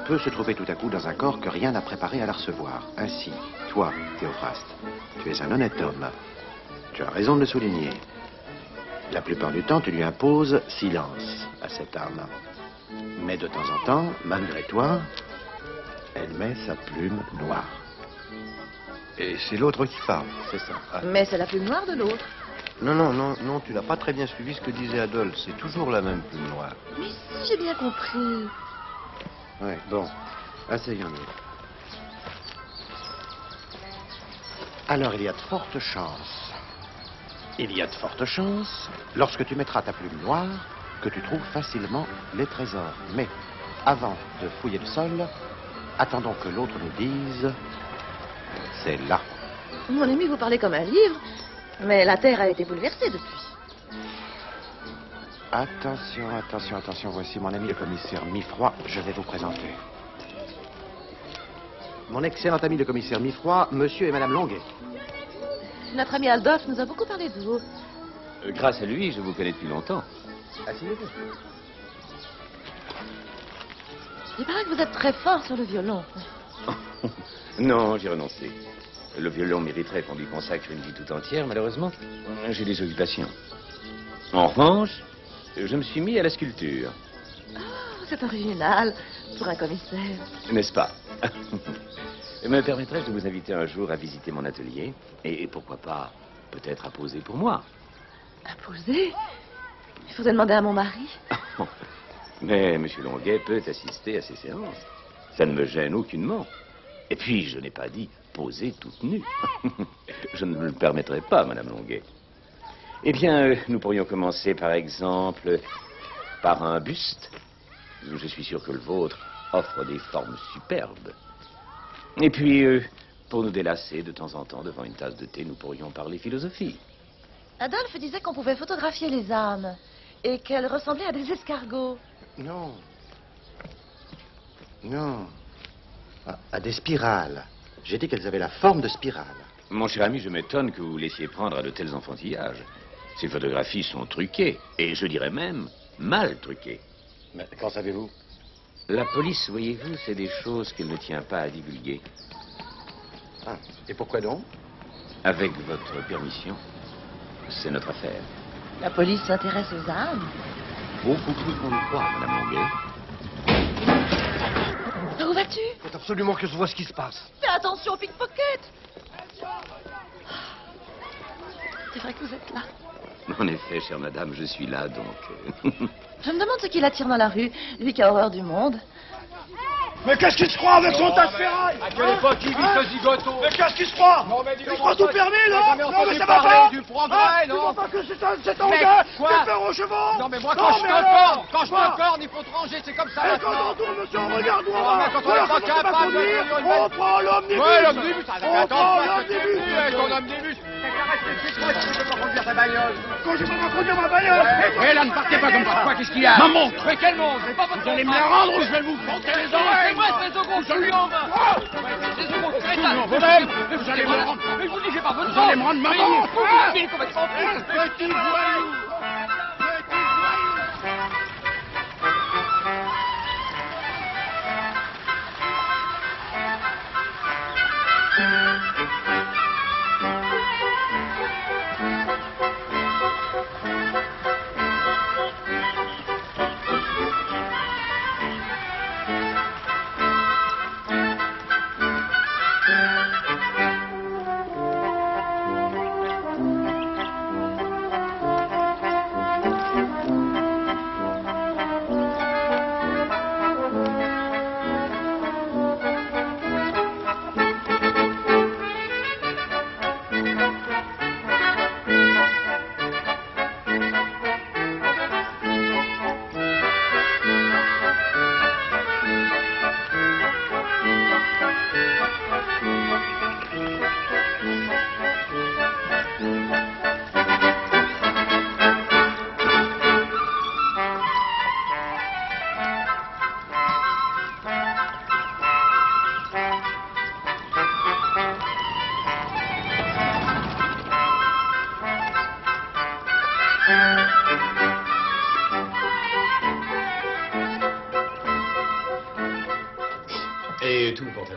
peut se trouver tout à coup dans un corps que rien n'a préparé à la recevoir. Ainsi, toi, Théophraste, tu es un honnête homme. Tu as raison de le souligner. La plupart du temps, tu lui imposes silence à cette âme. Mais de temps en temps, malgré toi, elle met sa plume noire. Et c'est l'autre qui parle. C'est ça. Mais c'est la plume noire de l'autre. Non, tu n'as pas très bien suivi ce que disait Adolphe. C'est toujours la même plume noire. Mais si, j'ai bien compris. Oui, bon, asseyons-nous. Alors, il y a de fortes chances. Il y a de fortes chances, lorsque tu mettras ta plume noire, que tu trouves facilement les trésors. Mais, avant de fouiller le sol, attendons que l'autre nous dise... C'est là. Mon ami, vous parlez comme un livre, mais la Terre a été bouleversée depuis. Attention, voici mon ami le commissaire Mifroid, je vais vous présenter. Mon excellent ami le commissaire Mifroid, monsieur et madame Longuet. Notre ami Adolphe nous a beaucoup parlé de vous. Grâce à lui, je vous connais depuis longtemps. Asseyez-vous. Il paraît que vous êtes très fort sur le violon. Non, j'ai renoncé. Le violon mériterait qu'on lui consacre une vie tout entière, malheureusement. J'ai des occupations. En revanche, je me suis mis à la sculpture. Oh, c'est original pour un commissaire. N'est-ce pas? Me permettrais-je de vous inviter un jour à visiter mon atelier? Et pourquoi pas, peut-être à poser pour moi? À poser? Il faudrait demander à mon mari. Mais M. Longuet peut assister à ces séances. Ça ne me gêne aucunement. Et puis, je n'ai pas dit poser toute nue. Je ne me le permettrai pas, Madame Longuet. Eh bien, nous pourrions commencer, par exemple, par un buste. Je suis sûr que le vôtre offre des formes superbes. Et puis, pour nous délasser de temps en temps devant une tasse de thé, nous pourrions parler philosophie. Adolphe disait qu'on pouvait photographier les âmes et qu'elles ressemblaient à des escargots. Non. À des spirales. J'ai dit qu'elles avaient la forme de spirale. Mon cher ami, je m'étonne que vous vous laissiez prendre à de tels enfantillages. Ces photographies sont truquées, et je dirais même mal truquées. Mais qu'en savez-vous? La police, voyez-vous, c'est des choses qu'elle ne tient pas à divulguer. Ah, et pourquoi donc? Avec votre permission, c'est notre affaire. La police s'intéresse aux âmes? Beaucoup plus qu'on le croit, Madame Longuet. Où vas-tu? Il faut absolument que je vois ce qui se passe. Fais attention au pickpocket! C'est vrai que vous êtes là. En effet, chère madame, je suis là, donc... Je me demande ce qui l'attire dans la rue, lui qui a horreur du monde. Mais qu'est-ce qu'il se croit avec son tas de ferraille? À quelle époque il vit ce zigoto? Mais qu'est-ce qu'il se croit? Non, mais dis donc, il croit tout permis, là? Non, mais ça va pas! Du progrès, Tu non? vois pas que c'est un gars qui fait peur aux chevaux? Non, mais moi, quand je te corne, il faut te ranger, c'est comme ça. Et quand on tourne, monsieur, regarde-moi! Non, mais quand on est pas capable on prend l'omnibus! Ouais, l'omnibus, on prend l'omnibus! Ton omnibus! Moi, tu peux pas conduire ta bagnole. Quand je peux pas conduire ma bagnole! Hé, là, ne partez pas comme ça. Quoi, qu'est-ce qu'il y a? Ma montre! Mais quelle montre? Vous allez me la rendre ou je vais vous frotter les oreilles? Moi, c'est secondes, je lui en main. C'est secondes, crétin. Vous allez me rendre. Mais je vous dis, j'ai pas besoin. Vous allez me rendre ma montre. Il est complètement fou. Petit voyou.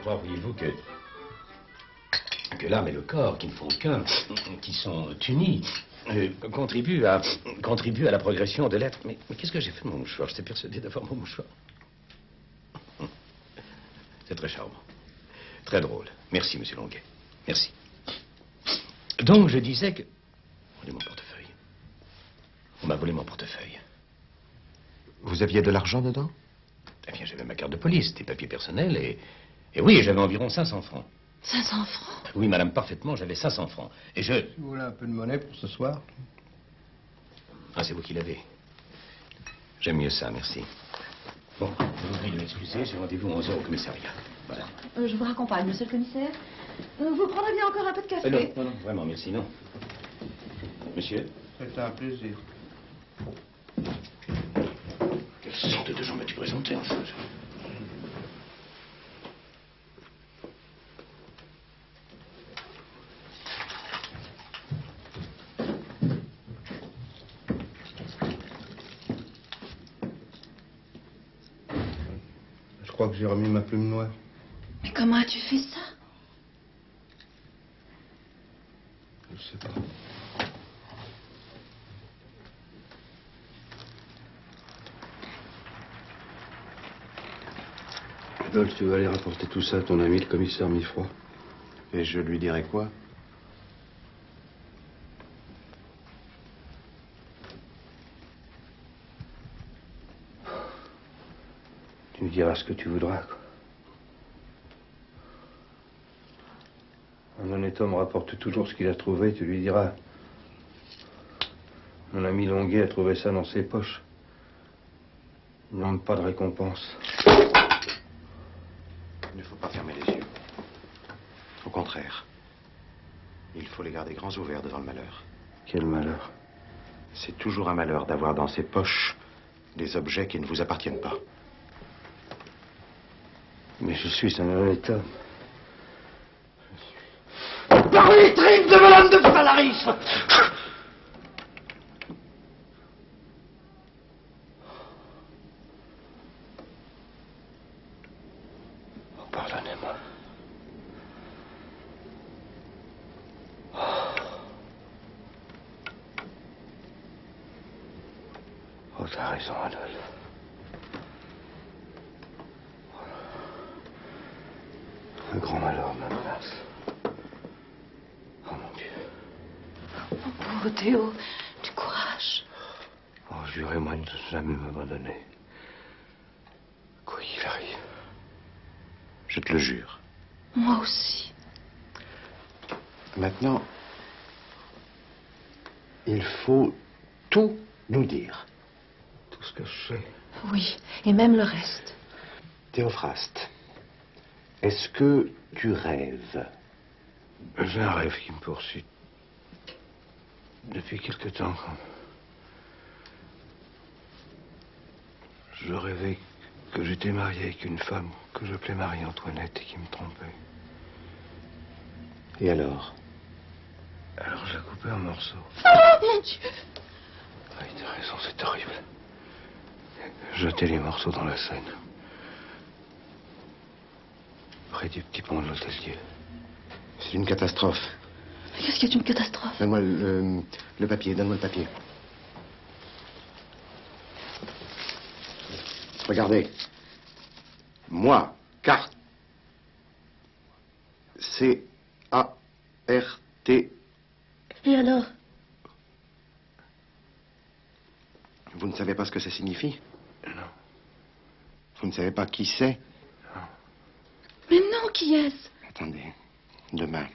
croire, voyez-vous, que l'âme et le corps, qui ne font qu'un, qui sont unis, contribuent à la progression de l'être. Mais qu'est-ce que j'ai fait de mon mouchoir? J'étais persuadé d'avoir mon mouchoir. C'est très charmant. Très drôle. Merci, monsieur Longuet. Merci. Donc, je disais que... On m'a volé mon portefeuille. On m'a volé mon portefeuille. Vous aviez de l'argent dedans? Eh bien, j'avais ma carte de police, des papiers personnels et oui, j'avais environ 500 francs. 500 francs? Oui, madame, parfaitement, j'avais 500 francs. Et je... Si vous voulez un peu de monnaie pour ce soir? Ah, c'est vous qui l'avez. J'aime mieux ça, merci. Bon, je vous prie de m'excuser, j'ai rendez-vous à 11h au commissariat. Voilà. Je vous raccompagne, monsieur le commissaire. Vous prendrez bien encore un peu de café? Non, vraiment, merci, non. Monsieur? C'est un plaisir. Quelle sorte de gens m'as-tu présenté, enfin? Je crois que j'ai remis ma plume noire. Mais comment as-tu fait ça? Je sais pas. Adolphe, tu vas aller rapporter tout ça à ton ami, le commissaire Mifroid. Et je lui dirai quoi? Tu lui diras ce que tu voudras, quoi. Un honnête homme rapporte toujours ce qu'il a trouvé, tu lui diras. Mon ami Longuet a trouvé ça dans ses poches. Il ne demande pas de récompense. Il ne faut pas fermer les yeux. Au contraire, il faut les garder grands ouverts devant le malheur. Quel malheur? C'est toujours un malheur d'avoir dans ses poches des objets qui ne vous appartiennent pas. Mais je suis un honnête homme. Par les tripes de Madame de Palaris! Oh, pardonnez-moi. Oh, t'as raison, Adolphe. Un grand malheur me menace. Oh, mon Dieu. Mon pauvre Théo, du courage. Oh, jurez-moi de ne jamais m'abandonner. Quoi qu'il arrive. Je te le jure. Moi aussi. Maintenant, il faut tout nous dire. Tout ce que je sais. Oui, et même le reste. Théophraste, est-ce que tu rêves? J'ai un rêve qui me poursuit. Depuis quelque temps. Je rêvais que j'étais marié avec une femme que j'appelais Marie-Antoinette et qui me trompait. Et alors? Alors je la coupais en morceaux. Oh, mon Dieu! Oui, t'as raison, c'est horrible. Jeter les morceaux dans la Seine. Près du petit pont de l'Hôtel-Dieu. C'est une catastrophe. Mais qu'est-ce qui est une catastrophe? Donne-moi le papier, donne-moi le papier. Regardez. Moi, carte. C-A-R-T. Et alors? Vous ne savez pas ce que ça signifie? Non. Vous ne savez pas qui c'est? Mais non, qui est-ce? Attendez. Demain,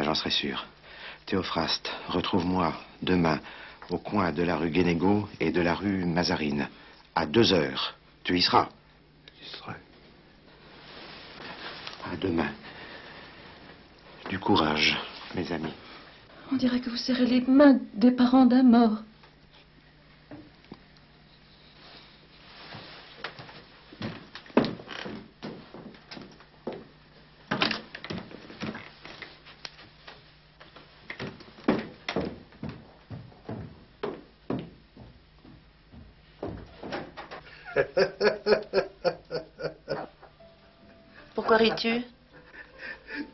j'en serai sûr. Théophraste, retrouve-moi demain au coin de la rue Guénégaud et de la rue Mazarine. À 2h. Tu y seras? J'y serai. À demain. Du courage, mes amis. On dirait que vous serrez les mains des parents d'un mort. ris-tu?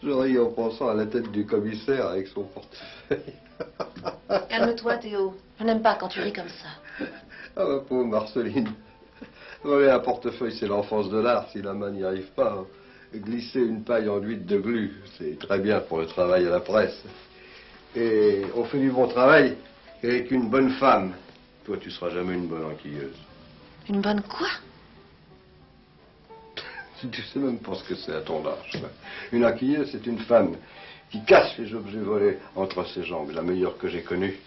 Je ris en pensant à la tête du commissaire avec son portefeuille. Calme-toi, Théo. Je n'aime pas quand tu ris comme ça. Ah, ma pauvre Marceline. Voler un portefeuille, c'est l'enfance de l'art, si la main n'y arrive pas. Hein. Glisser une paille enduite de glu, c'est très bien pour le travail à la presse. Et on fait du bon travail avec une bonne femme. Toi, tu seras jamais une bonne enquilleuse. Une bonne quoi? Tu sais même pas ce que c'est à ton âge. Une enquilleuse, c'est une femme qui cache les objets volés entre ses jambes. La meilleure que j'ai connue,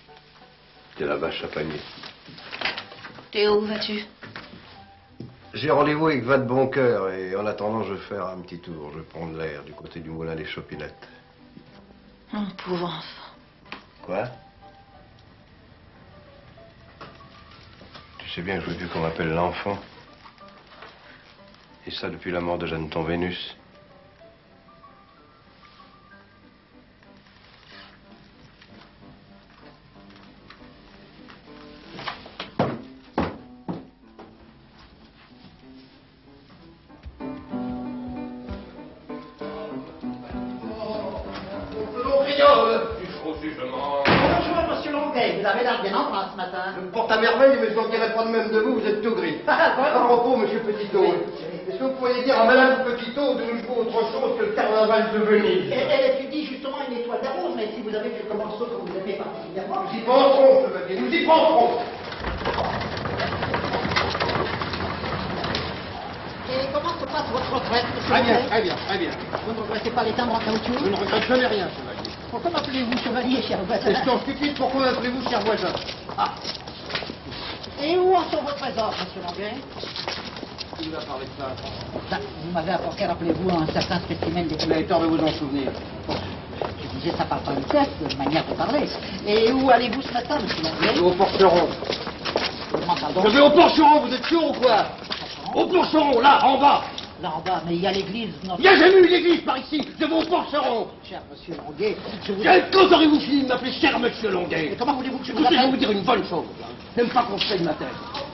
c'est la vache à panier. Théo, où vas-tu? J'ai rendez-vous avec Va de Boncoeur et en attendant, je vais faire un petit tour. Je vais prendre l'air du côté du moulin des Chopinettes. Mon pauvre enfant. Quoi? Tu sais bien que je veux plus qu'on m'appelle l'enfant. Et ça depuis la mort de Jeanneton Vénus. Bonjour, monsieur Longuet. Vous avez l'air bien en train ce matin. Je me porte à merveille, mais je n'en dirai pas de même de vous, vous êtes tout gris. À propos, monsieur Petitot, est-ce que vous pourriez dire à madame Petitot de nous jouer autre chose que le carnaval de Venise? Elle étudie justement une étoile de rose, mais si vous avez quelques morceaux que vous aimez particulièrement... Nous y penserons, chevalier, nous y penserons. Et comment se passe votre retraite, monsieur Très bien, Longuet? très bien, très bien. Vous ne regrettez pas les timbres en caoutchouc? Je ne regrette jamais rien, chevalier. Pourquoi m'appelez-vous chevalier, cher voisin? Question stupide, pourquoi m'appelez-vous cher voisin? Ah. Et où en sont vos trésors, monsieur Longuet? Qui vous a parlé de ça? Ben, vous m'avez apporté, rappelez-vous, un certain spécimen des... Vous avez tort de vous en souvenir. Je disais, ça parle pas de tête, de manière de parler. Et où allez-vous ce matin, monsieur Longuet? Je vais au Porcheron. Comment ça donc? Je vais au Porcheron, vous êtes sûr ou quoi? Au Porcheron, là, en bas. Là en bas, mais il y a l'église... Il n'y a jamais eu d'église par ici. Je vais au Porcheron. Cher monsieur Longuet, je vous... Quand aurez-vous fini de m'appeler cher monsieur Longuet? Et comment voulez-vous que je vous Écoutez, je vais appelle? vous dire une bonne chose. J'aime pas qu'on se paye ma tête.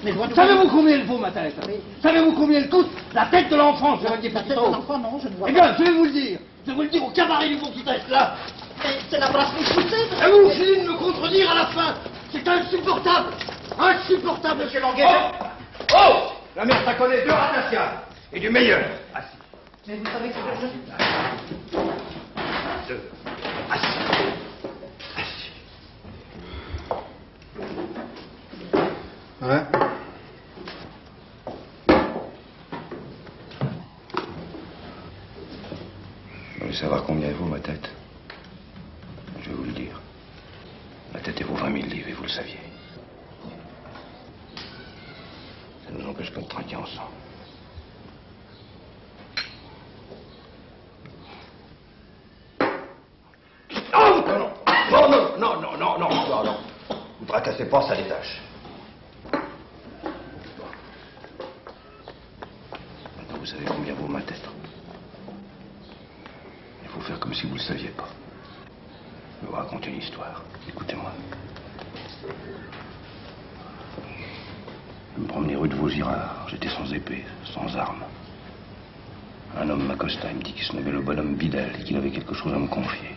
Mais Savez-vous combien elle vaut ma tête? Savez-vous combien elle coûte? La tête de l'enfant, chevalier La tête de Petitot. l'enfant, non, je ne vois Eh pas. bien, je vais vous le dire. Je vais vous le dire au cabaret du qui reste là. Mais c'est la brasserie poussée. Et vous finissez de me contredire à la fin. C'est insupportable. Insupportable, monsieur Longuet. Oh, oh, la mère, ça connaît 2 ratassia. Et du meilleur. Assis. Mais vous savez que je... 2. Assis. Ouais. Vous voulez savoir combien elle vaut, ma tête? Je vais vous le dire. Ma tête, elle vaut 20 000 livres, et vous le saviez. Ça ne nous empêche pas de trinquer ensemble. Oh, non, non, non, non, non, non, non, non. Vous tracassez pas, ça détache. Maintenant, vous savez combien vaut ma tête. Il faut faire comme si vous ne le saviez pas. Je vais vous raconter une histoire. Écoutez-moi. Je me promenais rue de Vaugirard. J'étais sans épée, sans arme. Un homme m'accosta. Il me dit qu'il se nommait le bonhomme Bidel et qu'il avait quelque chose à me confier.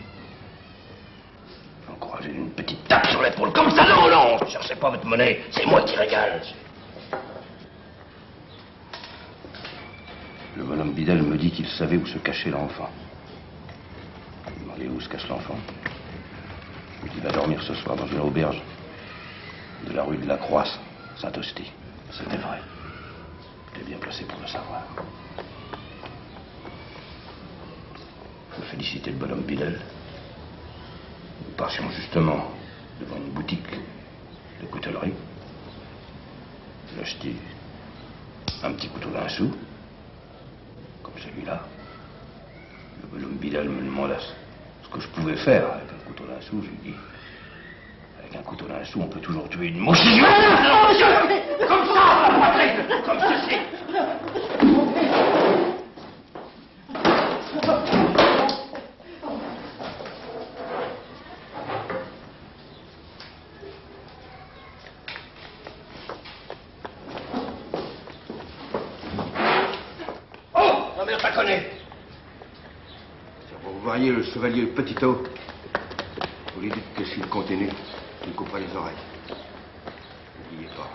J'ai encouragé d'une petite tape sur l'épaule. Comme ça, non, non, ne cherchez pas votre monnaie. C'est moi qui régale. Le bonhomme Bidel me dit qu'il savait où se cachait l'enfant. Je lui ai demandé où se cache l'enfant. Je lui ai dit, va dormir ce soir dans une auberge de la rue de la Croix, Saint-Hostie. C'était vrai. J'étais bien placé pour le savoir. Je félicitais le bonhomme Bidel. Nous passions justement devant une boutique de coutellerie. J'ai acheté un petit couteau d'un sou, comme celui-là. Le bonhomme Bidel me demanda ce que je pouvais faire avec un couteau d'un sou. Je lui dis, avec un couteau d'un sou, on peut toujours tuer une mouche. Non, monsieur, comme ça, la poitrine, comme ceci. Oh, la mère, ça connaît. mariez le chevalier Petitot, vous lui dites que s'il continue, il coupera les oreilles. N'oubliez pas.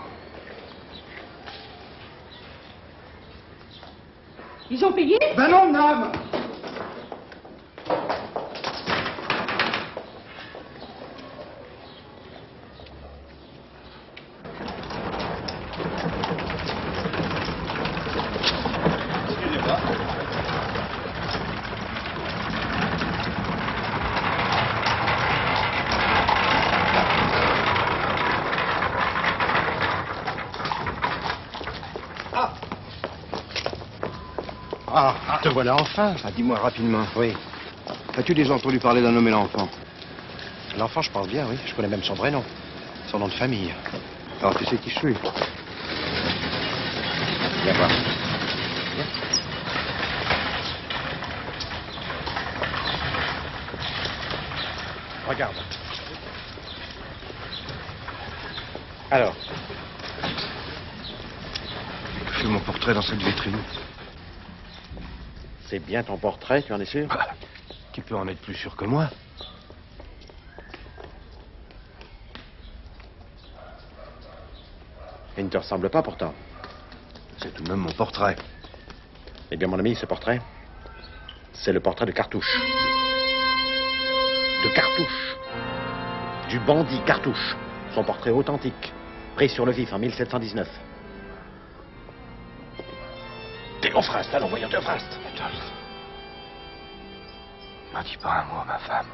Ils ont payé? Ben non, madame. Ah, te voilà enfin. Ah, dis-moi rapidement. Oui. As-tu déjà entendu parler d'un nommé l'enfant? L'enfant, je pense bien, oui. Je connais même son vrai nom. Son nom de famille. Alors, tu sais qui je suis? Viens voir. Regarde. Alors. Que fait mon portrait dans cette vitrine? C'est bien ton portrait, tu en es sûr? Tu peux en être plus sûr que moi. Il ne te ressemble pas pourtant. C'est tout de même mon portrait. Eh bien, mon ami, ce portrait, c'est le portrait de Cartouche. De Cartouche. Du bandit Cartouche. Son portrait authentique, pris sur le vif en 1719. Théophraste, allons, voyons Théophraste. N'en dis pas un mot à ma femme.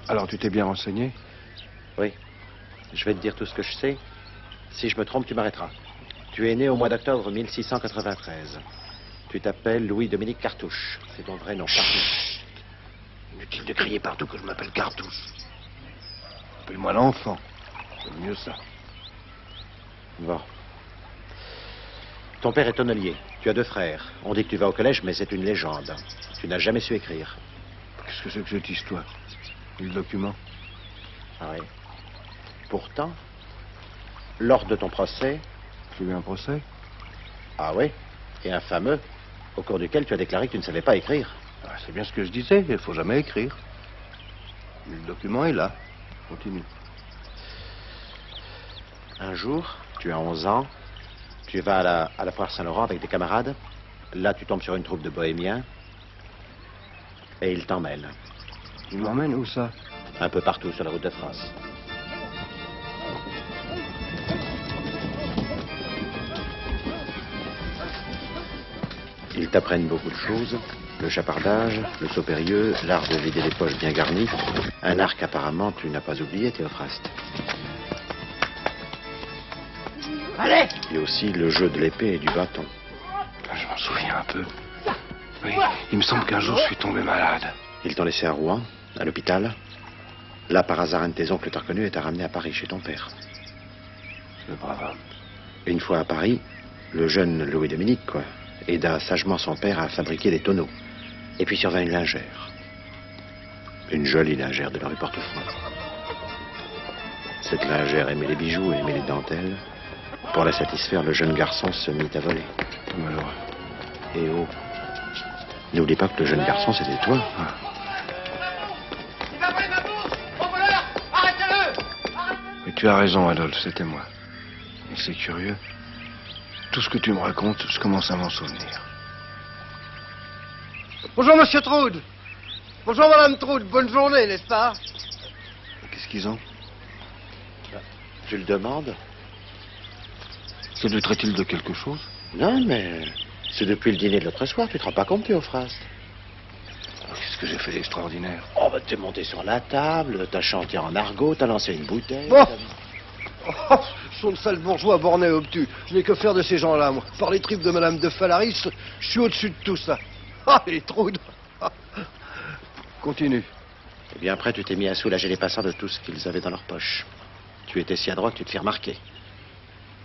Alors, tu t'es bien renseigné? Oui. Je vais te dire tout ce que je sais. Si je me trompe, tu m'arrêteras. Tu es né au mois d'octobre 1693. Tu t'appelles Louis-Dominique Cartouche. C'est ton vrai nom, Cartouche. Inutile de crier partout que je m'appelle Cartouche. Appelle-moi l'enfant. C'est mieux ça. Bon. Ton père est tonnelier. Tu as 2 frères. On dit que tu vas au collège, mais c'est une légende. Tu n'as jamais su écrire. Qu'est-ce que c'est que cette histoire? Le document? Ah oui. Pourtant, lors de ton procès... Tu as eu un procès? Ah oui. Et un fameux, au cours duquel tu as déclaré que tu ne savais pas écrire. Ah, c'est bien ce que je disais, il ne faut jamais écrire. Le document est là. Continue. Un jour, tu as 11 ans, tu vas à la foire Saint-Laurent avec des camarades. Là, tu tombes sur une troupe de bohémiens et ils t'emmènent. Ils m'emmènent où ça? Un peu partout sur la route de France. Ils t'apprennent beaucoup de choses. Le chapardage, le saut périlleux, l'art de vider les poches bien garnies. Un art qu'apparemment tu n'as pas oublié, Théophraste. Allez! Et aussi le jeu de l'épée et du bâton. Je m'en souviens un peu. Oui, il me semble qu'un jour je suis tombé malade. Ils t'ont laissé à Rouen, à l'hôpital. Là, par hasard, un de tes oncles t'a reconnu et t'a ramené à Paris chez ton père. Le brave homme. Une fois à Paris, le jeune Louis-Dominique, quoi, aida sagement son père à fabriquer des tonneaux. Et puis survint une lingère. Une jolie lingère de la rue Portefroid. Cette lingère aimait les bijoux et aimait les dentelles. Pour la satisfaire, le jeune garçon se mit à voler. Malheureux. Et oh, n'oublie pas que le jeune garçon, c'était toi. Il va voler ma bourse! Mon voleur! Arrêtez-le! Mais tu as raison, Adolphe, c'était moi. Et c'est curieux. Tout ce que tu me racontes, je commence à m'en souvenir. Bonjour, monsieur Troude. Bonjour, madame Troude. Bonne journée, n'est-ce pas? Qu'est-ce qu'ils ont? Tu le demandes? Se douterait-il de quelque chose? Non, mais c'est depuis le dîner de l'autre soir, tu te rends pas compte, Théophraste? Qu'est-ce que j'ai fait d'extraordinaire? Oh, bah t'es monté sur la table, t'as chanté en argot, t'as lancé une bouteille. Bon. Oh, je suis le sale bourgeois borné obtus. Je n'ai que faire de ces gens-là, moi. Par les tripes de madame de Falaris, je suis au-dessus de tout ça. Ah, les Troudes. Continue. Et bien après, tu t'es mis à soulager les passants de tout ce qu'ils avaient dans leur poche. Tu étais si adroit que tu te fais remarquer.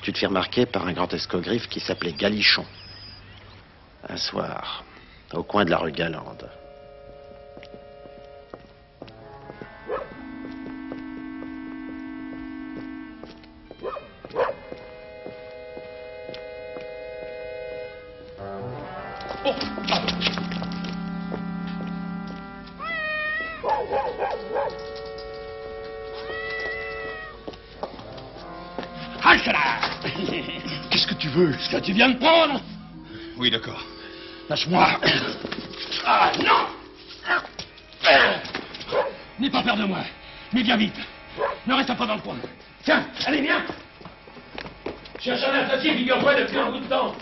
Tu te fais remarquer par un grand escogriffe qui s'appelait Galichon. Un soir, au coin de la rue Galande. Halte là! Qu'est-ce que tu veux? Ce que tu viens de prendre? Oui, d'accord. Lâche-moi! Ah, non! N'aie pas peur de moi, mais viens vite. Ne reste pas dans le coin. Tiens, allez, viens! Cherche un associé, figure-toi, depuis un bout de temps.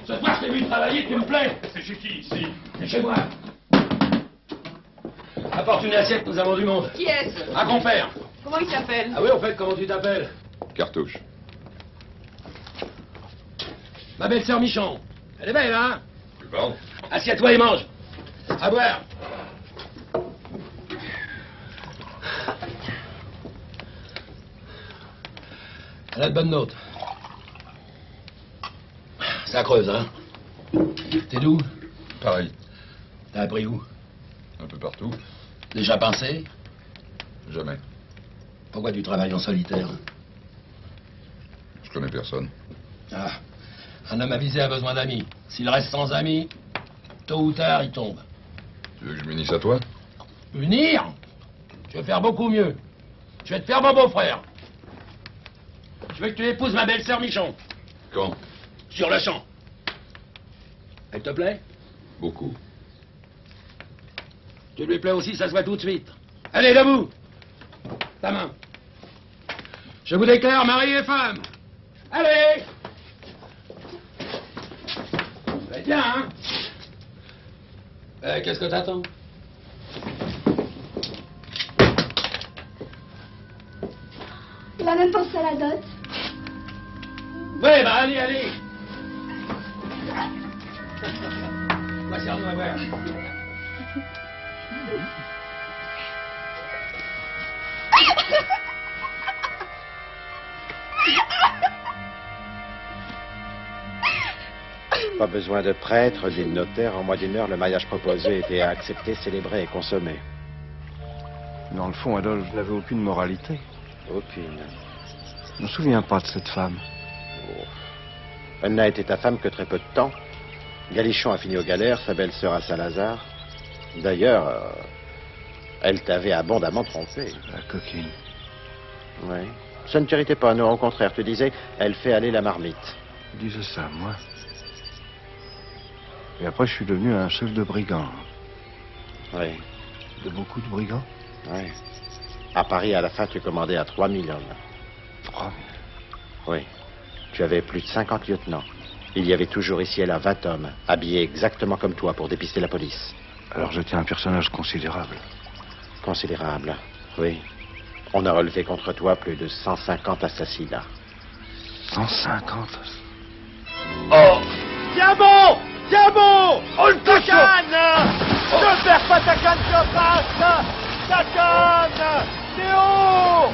Ce soir, je t'ai vu travailler, tu me plais. C'est chez qui, ici? C'est chez moi. Apporte une assiette, nous avons du monde. Qui est-ce? Un compère. Comment il s'appelle? Ah oui, au fait, comment tu t'appelles? Cartouche. Ma belle-sœur Michon. Elle est belle, hein? Bon. Assieds-toi et mange. À boire. Elle a de bonnes notes. Ça creuse, hein? T'es d'où? Pareil. T'as appris où? Un peu partout. Déjà pensé? Jamais. Pourquoi tu travailles en solitaire? Je connais personne. Ah. Un homme avisé a besoin d'amis. S'il reste sans amis, tôt ou tard, il tombe. Tu veux que je m'unisse à toi? Unir? Je vais faire beaucoup mieux. Je vais te faire mon beau-frère. Je veux que tu épouses ma belle-sœur Michon. Quand? Sur le champ. Elle te plaît? Beaucoup. Tu lui plais aussi, ça se voit tout de suite. Allez, debout! Ta main. Je vous déclare mari et femme. Allez! C'est bien, hein? Qu'est-ce que t'attends? Il a même pensé à la dot. Oui, bah allez, allez! Voici, on va voir. Pas besoin de prêtre, dit le notaire. En moins d'une heure, le mariage proposé était accepté, célébré et consommé. Dans le fond, Adolphe, je n'avais aucune moralité. Aucune. Je ne me souviens pas de cette femme. Oh. Elle n'a été ta femme que très peu de temps. Galichon a fini aux galères, sa belle-sœur à Saint-Lazare. D'ailleurs, elle t'avait abondamment trompé. La coquine. Oui. Ça ne t'irritait pas, non, au contraire. Tu disais, elle fait aller la marmite. Je disais ça, moi. Et après, je suis devenu un chef de brigand. Oui. De beaucoup de brigands? Oui. À Paris, à la fin, tu commandais à 3000 hommes. 3000? Oui. Tu avais plus de 50 lieutenants. Il y avait toujours ici et là 20 hommes, habillés exactement comme toi pour dépister la police. Alors j'étais un personnage considérable. Considérable, oui. On a relevé contre toi plus de 150 assassinats. 150? Oh! Tiens bon! Tiens bon! Oh le ta canne! Ne perds pas ta canne sur face! Ta canne! Théo!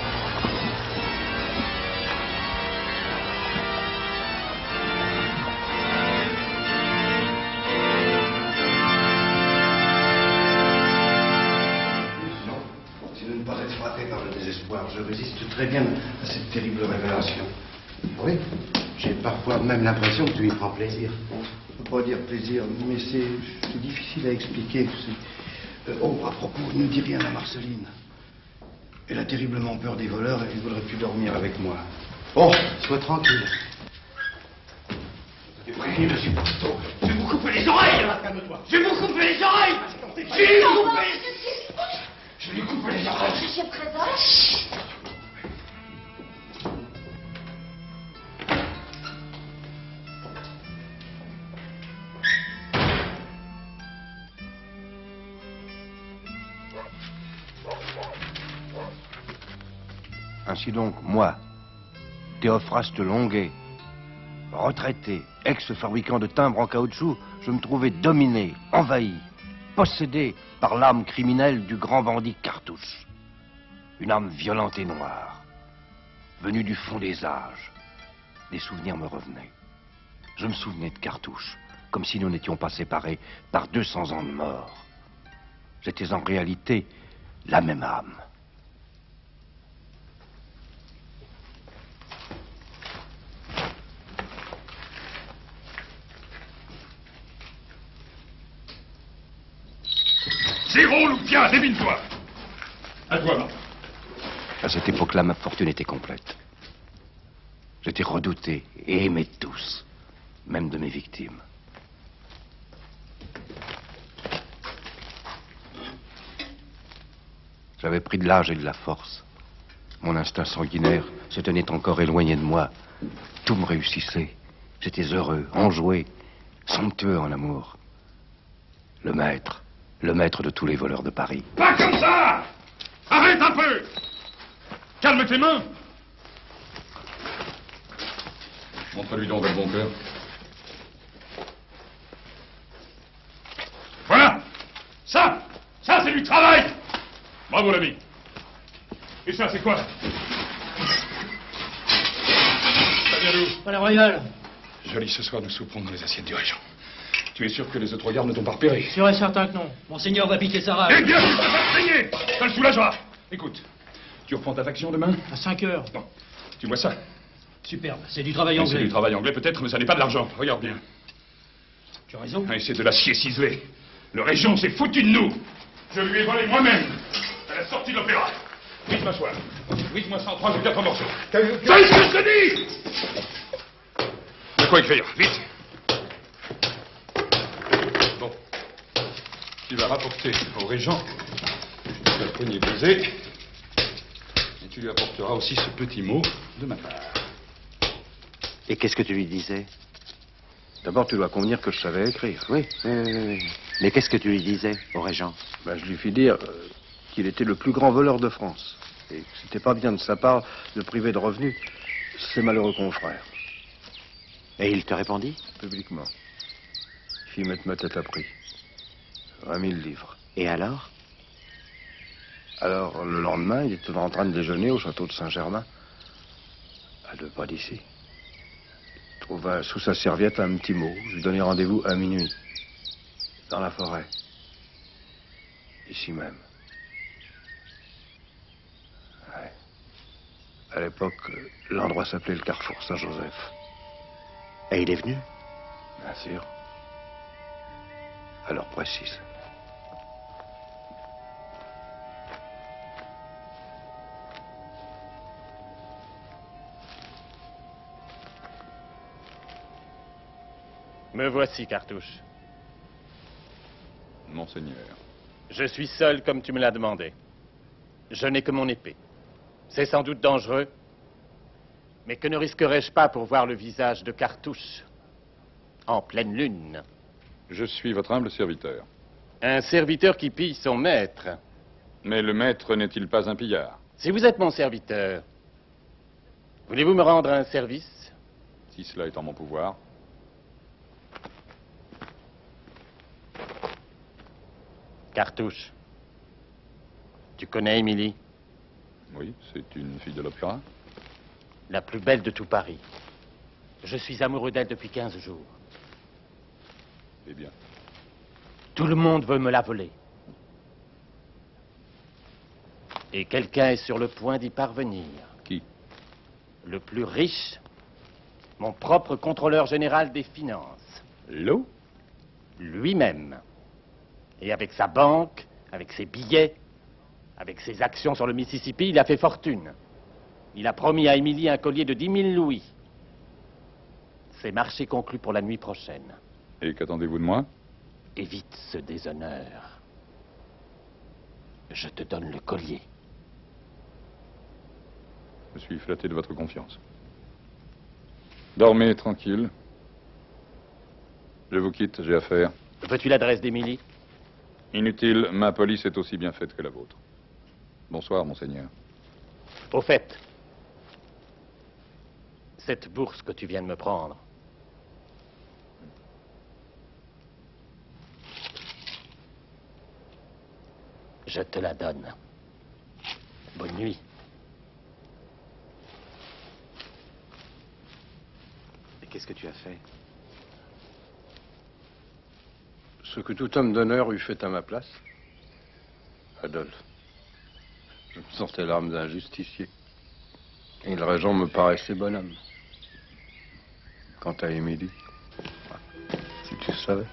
Par le désespoir. Je résiste très bien à cette terrible révélation. Oui, j'ai parfois même l'impression que tu y prends plaisir. Je ne peux pas dire plaisir, mais c'est difficile à expliquer. Oh, à propos, ne dis rien à Marceline. Elle a terriblement peur des voleurs et elle ne voudrait plus dormir avec moi. Oh, sois tranquille. Tu es prévenu, monsieur Cousteau. Je vais vous couper les oreilles! Calme-toi. Je vais vous couper les oreilles! Je vais lui couper les oreilles! Je suis présent. Ainsi donc, moi, Théophraste Longuet, retraité, ex-fabricant de timbres en caoutchouc, je me trouvais dominé, envahi, possédé par l'âme criminelle du grand bandit Cartouche. Une âme violente et noire, venue du fond des âges, des souvenirs me revenaient. Je me souvenais de Cartouche, comme si nous n'étions pas séparés par 200 ans de mort. J'étais en réalité la même âme. Zéro, Loupien, débine-toi. À toi, Martin. À cette époque-là, ma fortune était complète. J'étais redouté et aimé de tous, même de mes victimes. J'avais pris de l'âge et de la force. Mon instinct sanguinaire se tenait encore éloigné de moi. Tout me réussissait. J'étais heureux, enjoué, somptueux en amour. Le maître de tous les voleurs de Paris. Pas comme ça! Arrête un peu! Calme tes mains! Montre-lui donc votre bon cœur. Voilà! Ça c'est du travail! Bravo l'ami! Et ça c'est quoi? Ça vient d'où? Palais Royal. Joli, ce soir nous souperons dans les assiettes du régent. Tu es sûr que les autres gardes ne t'ont pas repéré? Sûr et certain que non. Monseigneur va piquer sa rage. Eh bien, tu vas pas te saigner! Ça le soulagera! Écoute, tu reprends ta faction demain? À 5 heures. Bon, tu vois ça? Superbe. C'est du travail C'est anglais. du travail anglais peut-être, mais ça n'est pas de l'argent. Regarde bien. Tu as raison. Et c'est de l'acier ciselé. Le régent s'est foutu de nous. Je lui ai volé moi-même à la sortie de l'opéra. Vite m'asseoir. Vite moi 103 ou 4 morceaux. C'est ce que je te dis! De quoi écrire? Vite! Bon. Tu vas rapporter au régent la poignée baisée. Et tu lui apporteras aussi ce petit mot de ma part. Et qu'est-ce que tu lui disais? D'abord, tu dois convenir que je savais écrire. Oui. Mais qu'est-ce que tu lui disais au régent? Je lui fis dire qu'il était le plus grand voleur de France. Et que c'était pas bien de sa part de priver de revenus ses malheureux confrères. Et il te répondit? Publiquement. Il fit mettre ma tête à prix. 20 000 livres. Et alors? Alors, le lendemain, il était en train de déjeuner au château de Saint-Germain, à 2 pas d'ici. Il trouva sous sa serviette un petit mot. Je lui donnai rendez-vous à minuit, dans la forêt, ici même. Ouais. À l'époque, l'endroit s'appelait le Carrefour Saint-Joseph. Et il est venu? Bien sûr. À l'heure précise. Me voici, Cartouche. Monseigneur. Je suis seul comme tu me l'as demandé. Je n'ai que mon épée. C'est sans doute dangereux, mais que ne risquerais-je pas pour voir le visage de Cartouche en pleine lune? Je suis votre humble serviteur. Un serviteur qui pille son maître. Mais le maître n'est-il pas un pillard? Si vous êtes mon serviteur, voulez-vous me rendre un service? Si cela est en mon pouvoir. Cartouche, tu connais Émilie? Oui, c'est une fille de l'opéra. La plus belle de tout Paris. Je suis amoureux d'elle depuis 15 jours. Eh bien. Tout le monde veut me la voler. Et quelqu'un est sur le point d'y parvenir. Qui? Le plus riche, mon propre contrôleur général des finances. L'eau? Lui-même. Et avec sa banque, avec ses billets, avec ses actions sur le Mississippi, il a fait fortune. Il a promis à Émilie un collier de 10 000 louis. C'est marché conclu pour la nuit prochaine. Et qu'attendez-vous de moi? Évite ce déshonneur. Je te donne le collier. Je suis flatté de votre confiance. Dormez tranquille. Je vous quitte, j'ai affaire. Veux-tu l'adresse d'Émilie? Inutile, ma police est aussi bien faite que la vôtre. Bonsoir, monseigneur. Au fait, cette bourse que tu viens de me prendre, je te la donne. Bonne nuit. Qu'est-ce que tu as fait? Ce que tout homme d'honneur eût fait à ma place. Adolphe, je me sentais l'arme d'un justicier. Et le régent me paraissait bonhomme. Quant à Émilie, si tu savais.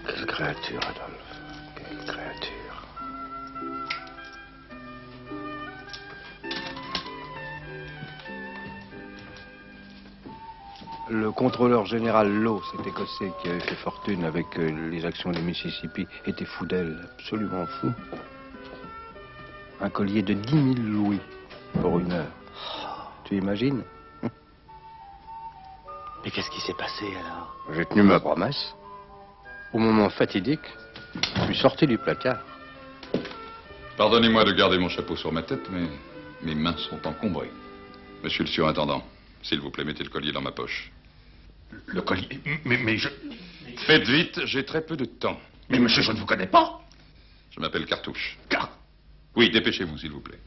Quelle créature, Adolphe. Quelle créature. Le contrôleur général Lowe, cet Écossais qui avait fait fortune avec les actions des Mississippi, était fou d'elle, absolument fou. Un collier de 10 000 louis pour 1 heure. Tu imagines? Mais qu'est-ce qui s'est passé alors? J'ai tenu ma promesse. Au moment fatidique, je suis sorti du placard. Pardonnez-moi de garder mon chapeau sur ma tête, mais mes mains sont encombrées. Monsieur le surintendant, s'il vous plaît, mettez le collier dans ma poche. Le collier. Mais je. Faites vite, j'ai très peu de temps. Mais monsieur, je ne vous connais pas. Je m'appelle Cartouche. Oui, dépêchez-vous, s'il vous plaît.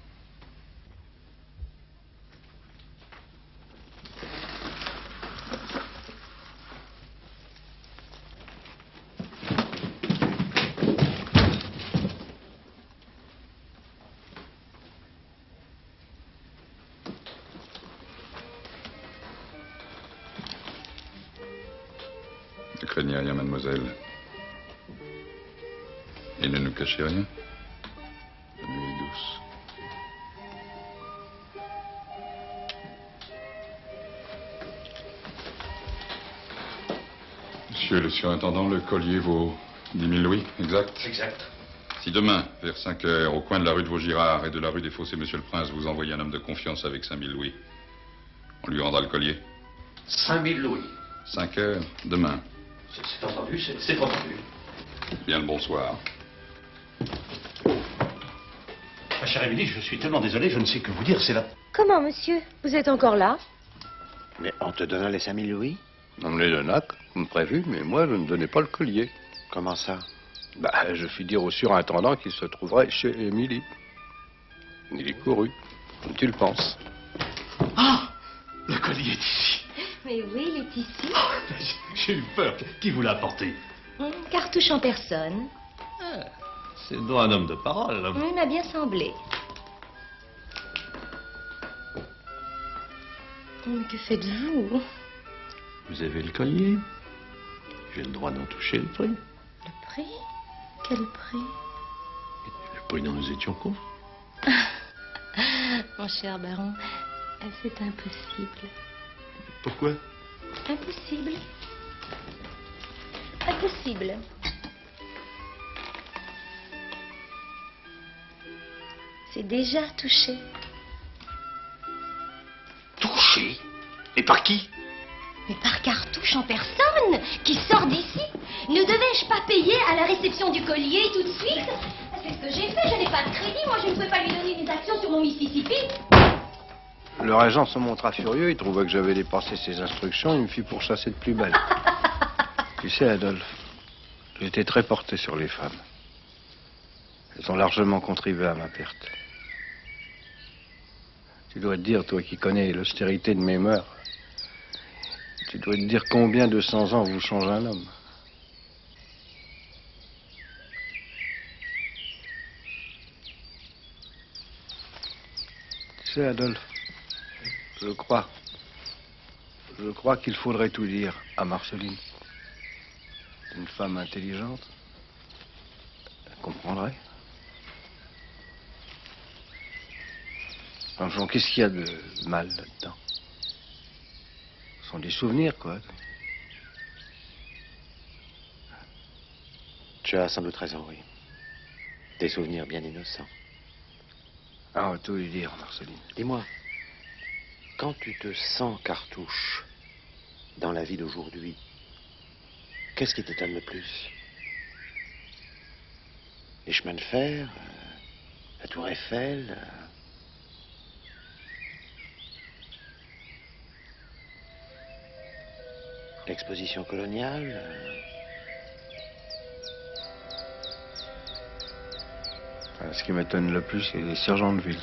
Ne craignez rien, mademoiselle. Et ne nous cachez rien. La nuit est douce. Monsieur le surintendant, le collier vaut 10 000 louis, exact? Exact. Si demain, vers 5 heures, au coin de la rue de Vaugirard et de la rue des Fossés, Monsieur le Prince, vous envoyez un homme de confiance avec 5 000 louis, on lui rendra le collier. 5 000 louis. 5 heures, demain. C'est entendu, c'est entendu. Bien le bonsoir. Ma chère Émilie, je suis tellement désolé, je ne sais que vous dire, c'est la... Comment, monsieur? Vous êtes encore là? Mais on te donna les 5 000 louis? On me les donna, comme prévu, mais moi, je ne donnais pas le collier. Comment ça? Je fis dire au surintendant qu'il se trouverait chez Émilie. Il est couru, comme tu le penses. Ah! Le collier est ici. Mais oui, il est ici. J'ai eu peur. Qui vous l'a apporté? Cartouche en personne. C'est donc un homme de parole. Il m'a bien semblé. Mais que faites-vous? Vous avez le collier. J'ai le droit d'en toucher le prix. Le prix? Quel prix? Le prix dont nous étions convenus. Mon cher baron, c'est impossible. Pourquoi? Impossible. Impossible. C'est déjà touché. Touché? Et par qui? Mais par Cartouche en personne, qui sort d'ici. Ne devais-je pas payer à la réception du collier tout de suite? C'est ce que j'ai fait, je n'ai pas de crédit, moi je ne peux pas lui donner des actions sur mon Mississippi. Le régent se montra furieux, il trouva que j'avais dépassé ses instructions, il me fit pourchasser de plus belle. Tu sais, Adolphe, j'étais très porté sur les femmes. Elles ont largement contribué à ma perte. Tu dois te dire, toi qui connais l'austérité de mes mœurs, tu dois te dire combien de 100 ans vous change un homme. Tu sais, Adolphe, je crois qu'il faudrait tout dire à Marceline. Une femme intelligente, elle comprendrait. Enfin, qu'est-ce qu'il y a de mal là-dedans? Ce sont des souvenirs, quoi. Tu as sans doute raison, oui. Des souvenirs bien innocents. Ah, on va tout lui dire, Marceline. Dis-moi, quand tu te sens Cartouche dans la vie d'aujourd'hui, qu'est-ce qui t'étonne le plus? Les chemins de fer, la tour Eiffel, l'exposition coloniale, Ce qui m'étonne le plus, c'est les sergents de ville.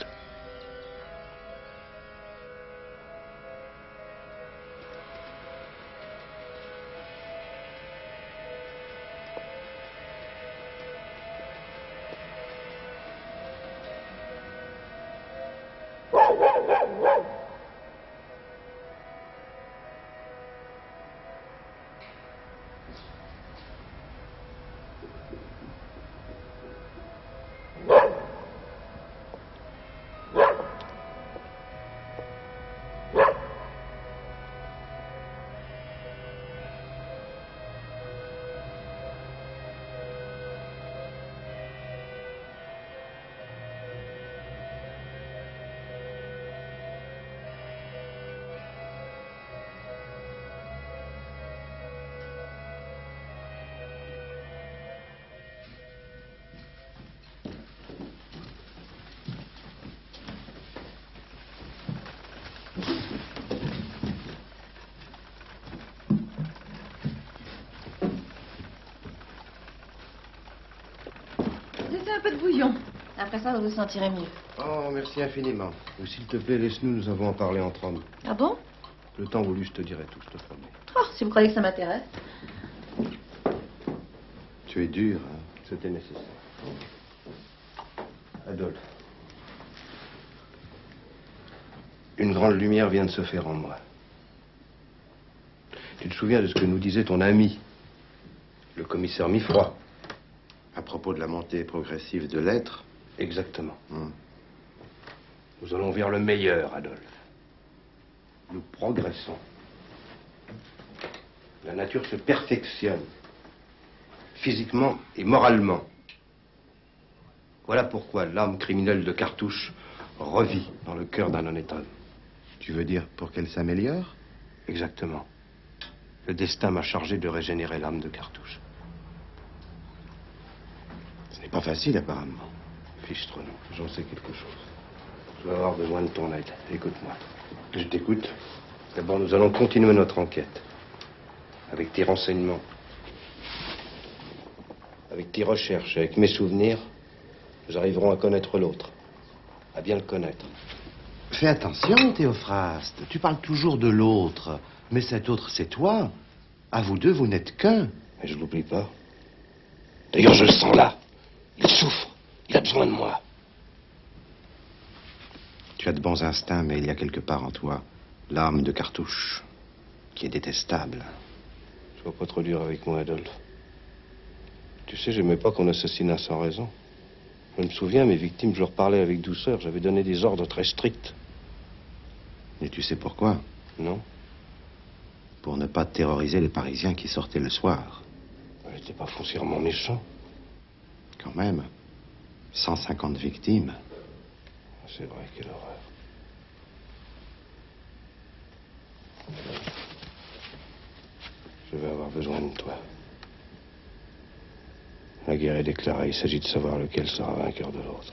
Un peu de bouillon. Après ça, vous vous sentirez mieux. Oh, merci infiniment. S'il te plaît, laisse-nous, nous avons en parlé entre hommes. Ah bon? Le temps voulu, je te dirai tout, je te promets. Oh, si vous croyez que ça m'intéresse. Tu es dur, hein. C'était nécessaire. Adolphe. Une grande lumière vient de se faire en moi. Tu te souviens de ce que nous disait ton ami, le commissaire Mifroid, à propos de la montée progressive de l'être? Exactement. Nous allons vers le meilleur, Adolphe. Nous progressons. La nature se perfectionne, physiquement et moralement. Voilà pourquoi l'âme criminelle de Cartouche revit dans le cœur d'un honnête homme. Tu veux dire pour qu'elle s'améliore? Exactement. Le destin m'a chargé de régénérer l'âme de Cartouche. Ce n'est pas facile, apparemment. Fichtre-nous, j'en sais quelque chose. Je vais avoir besoin de ton aide. Écoute-moi. Je t'écoute. D'abord, nous allons continuer notre enquête. Avec tes renseignements. Avec tes recherches, avec mes souvenirs, nous arriverons à connaître l'autre. À bien le connaître. Fais attention, Théophraste. Tu parles toujours de l'autre. Mais cet autre, c'est toi. À vous deux, vous n'êtes qu'un. Mais je l'oublie pas. D'ailleurs, je le sens là. Il souffre. Il a besoin de moi. Tu as de bons instincts, mais il y a quelque part en toi l'âme de Cartouche, qui est détestable. Sois pas trop dur avec moi, Adolphe. Tu sais, j'aimais pas qu'on assassinât sans raison. Je me souviens, mes victimes, je leur parlais avec douceur. J'avais donné des ordres très stricts. Et tu sais pourquoi? Non. Pour ne pas terroriser les Parisiens qui sortaient le soir. J'étais pas foncièrement méchant. Quand même. 150 victimes. C'est vrai, quelle horreur. Je vais avoir besoin de toi. La guerre est déclarée, il s'agit de savoir lequel sera vainqueur de l'autre.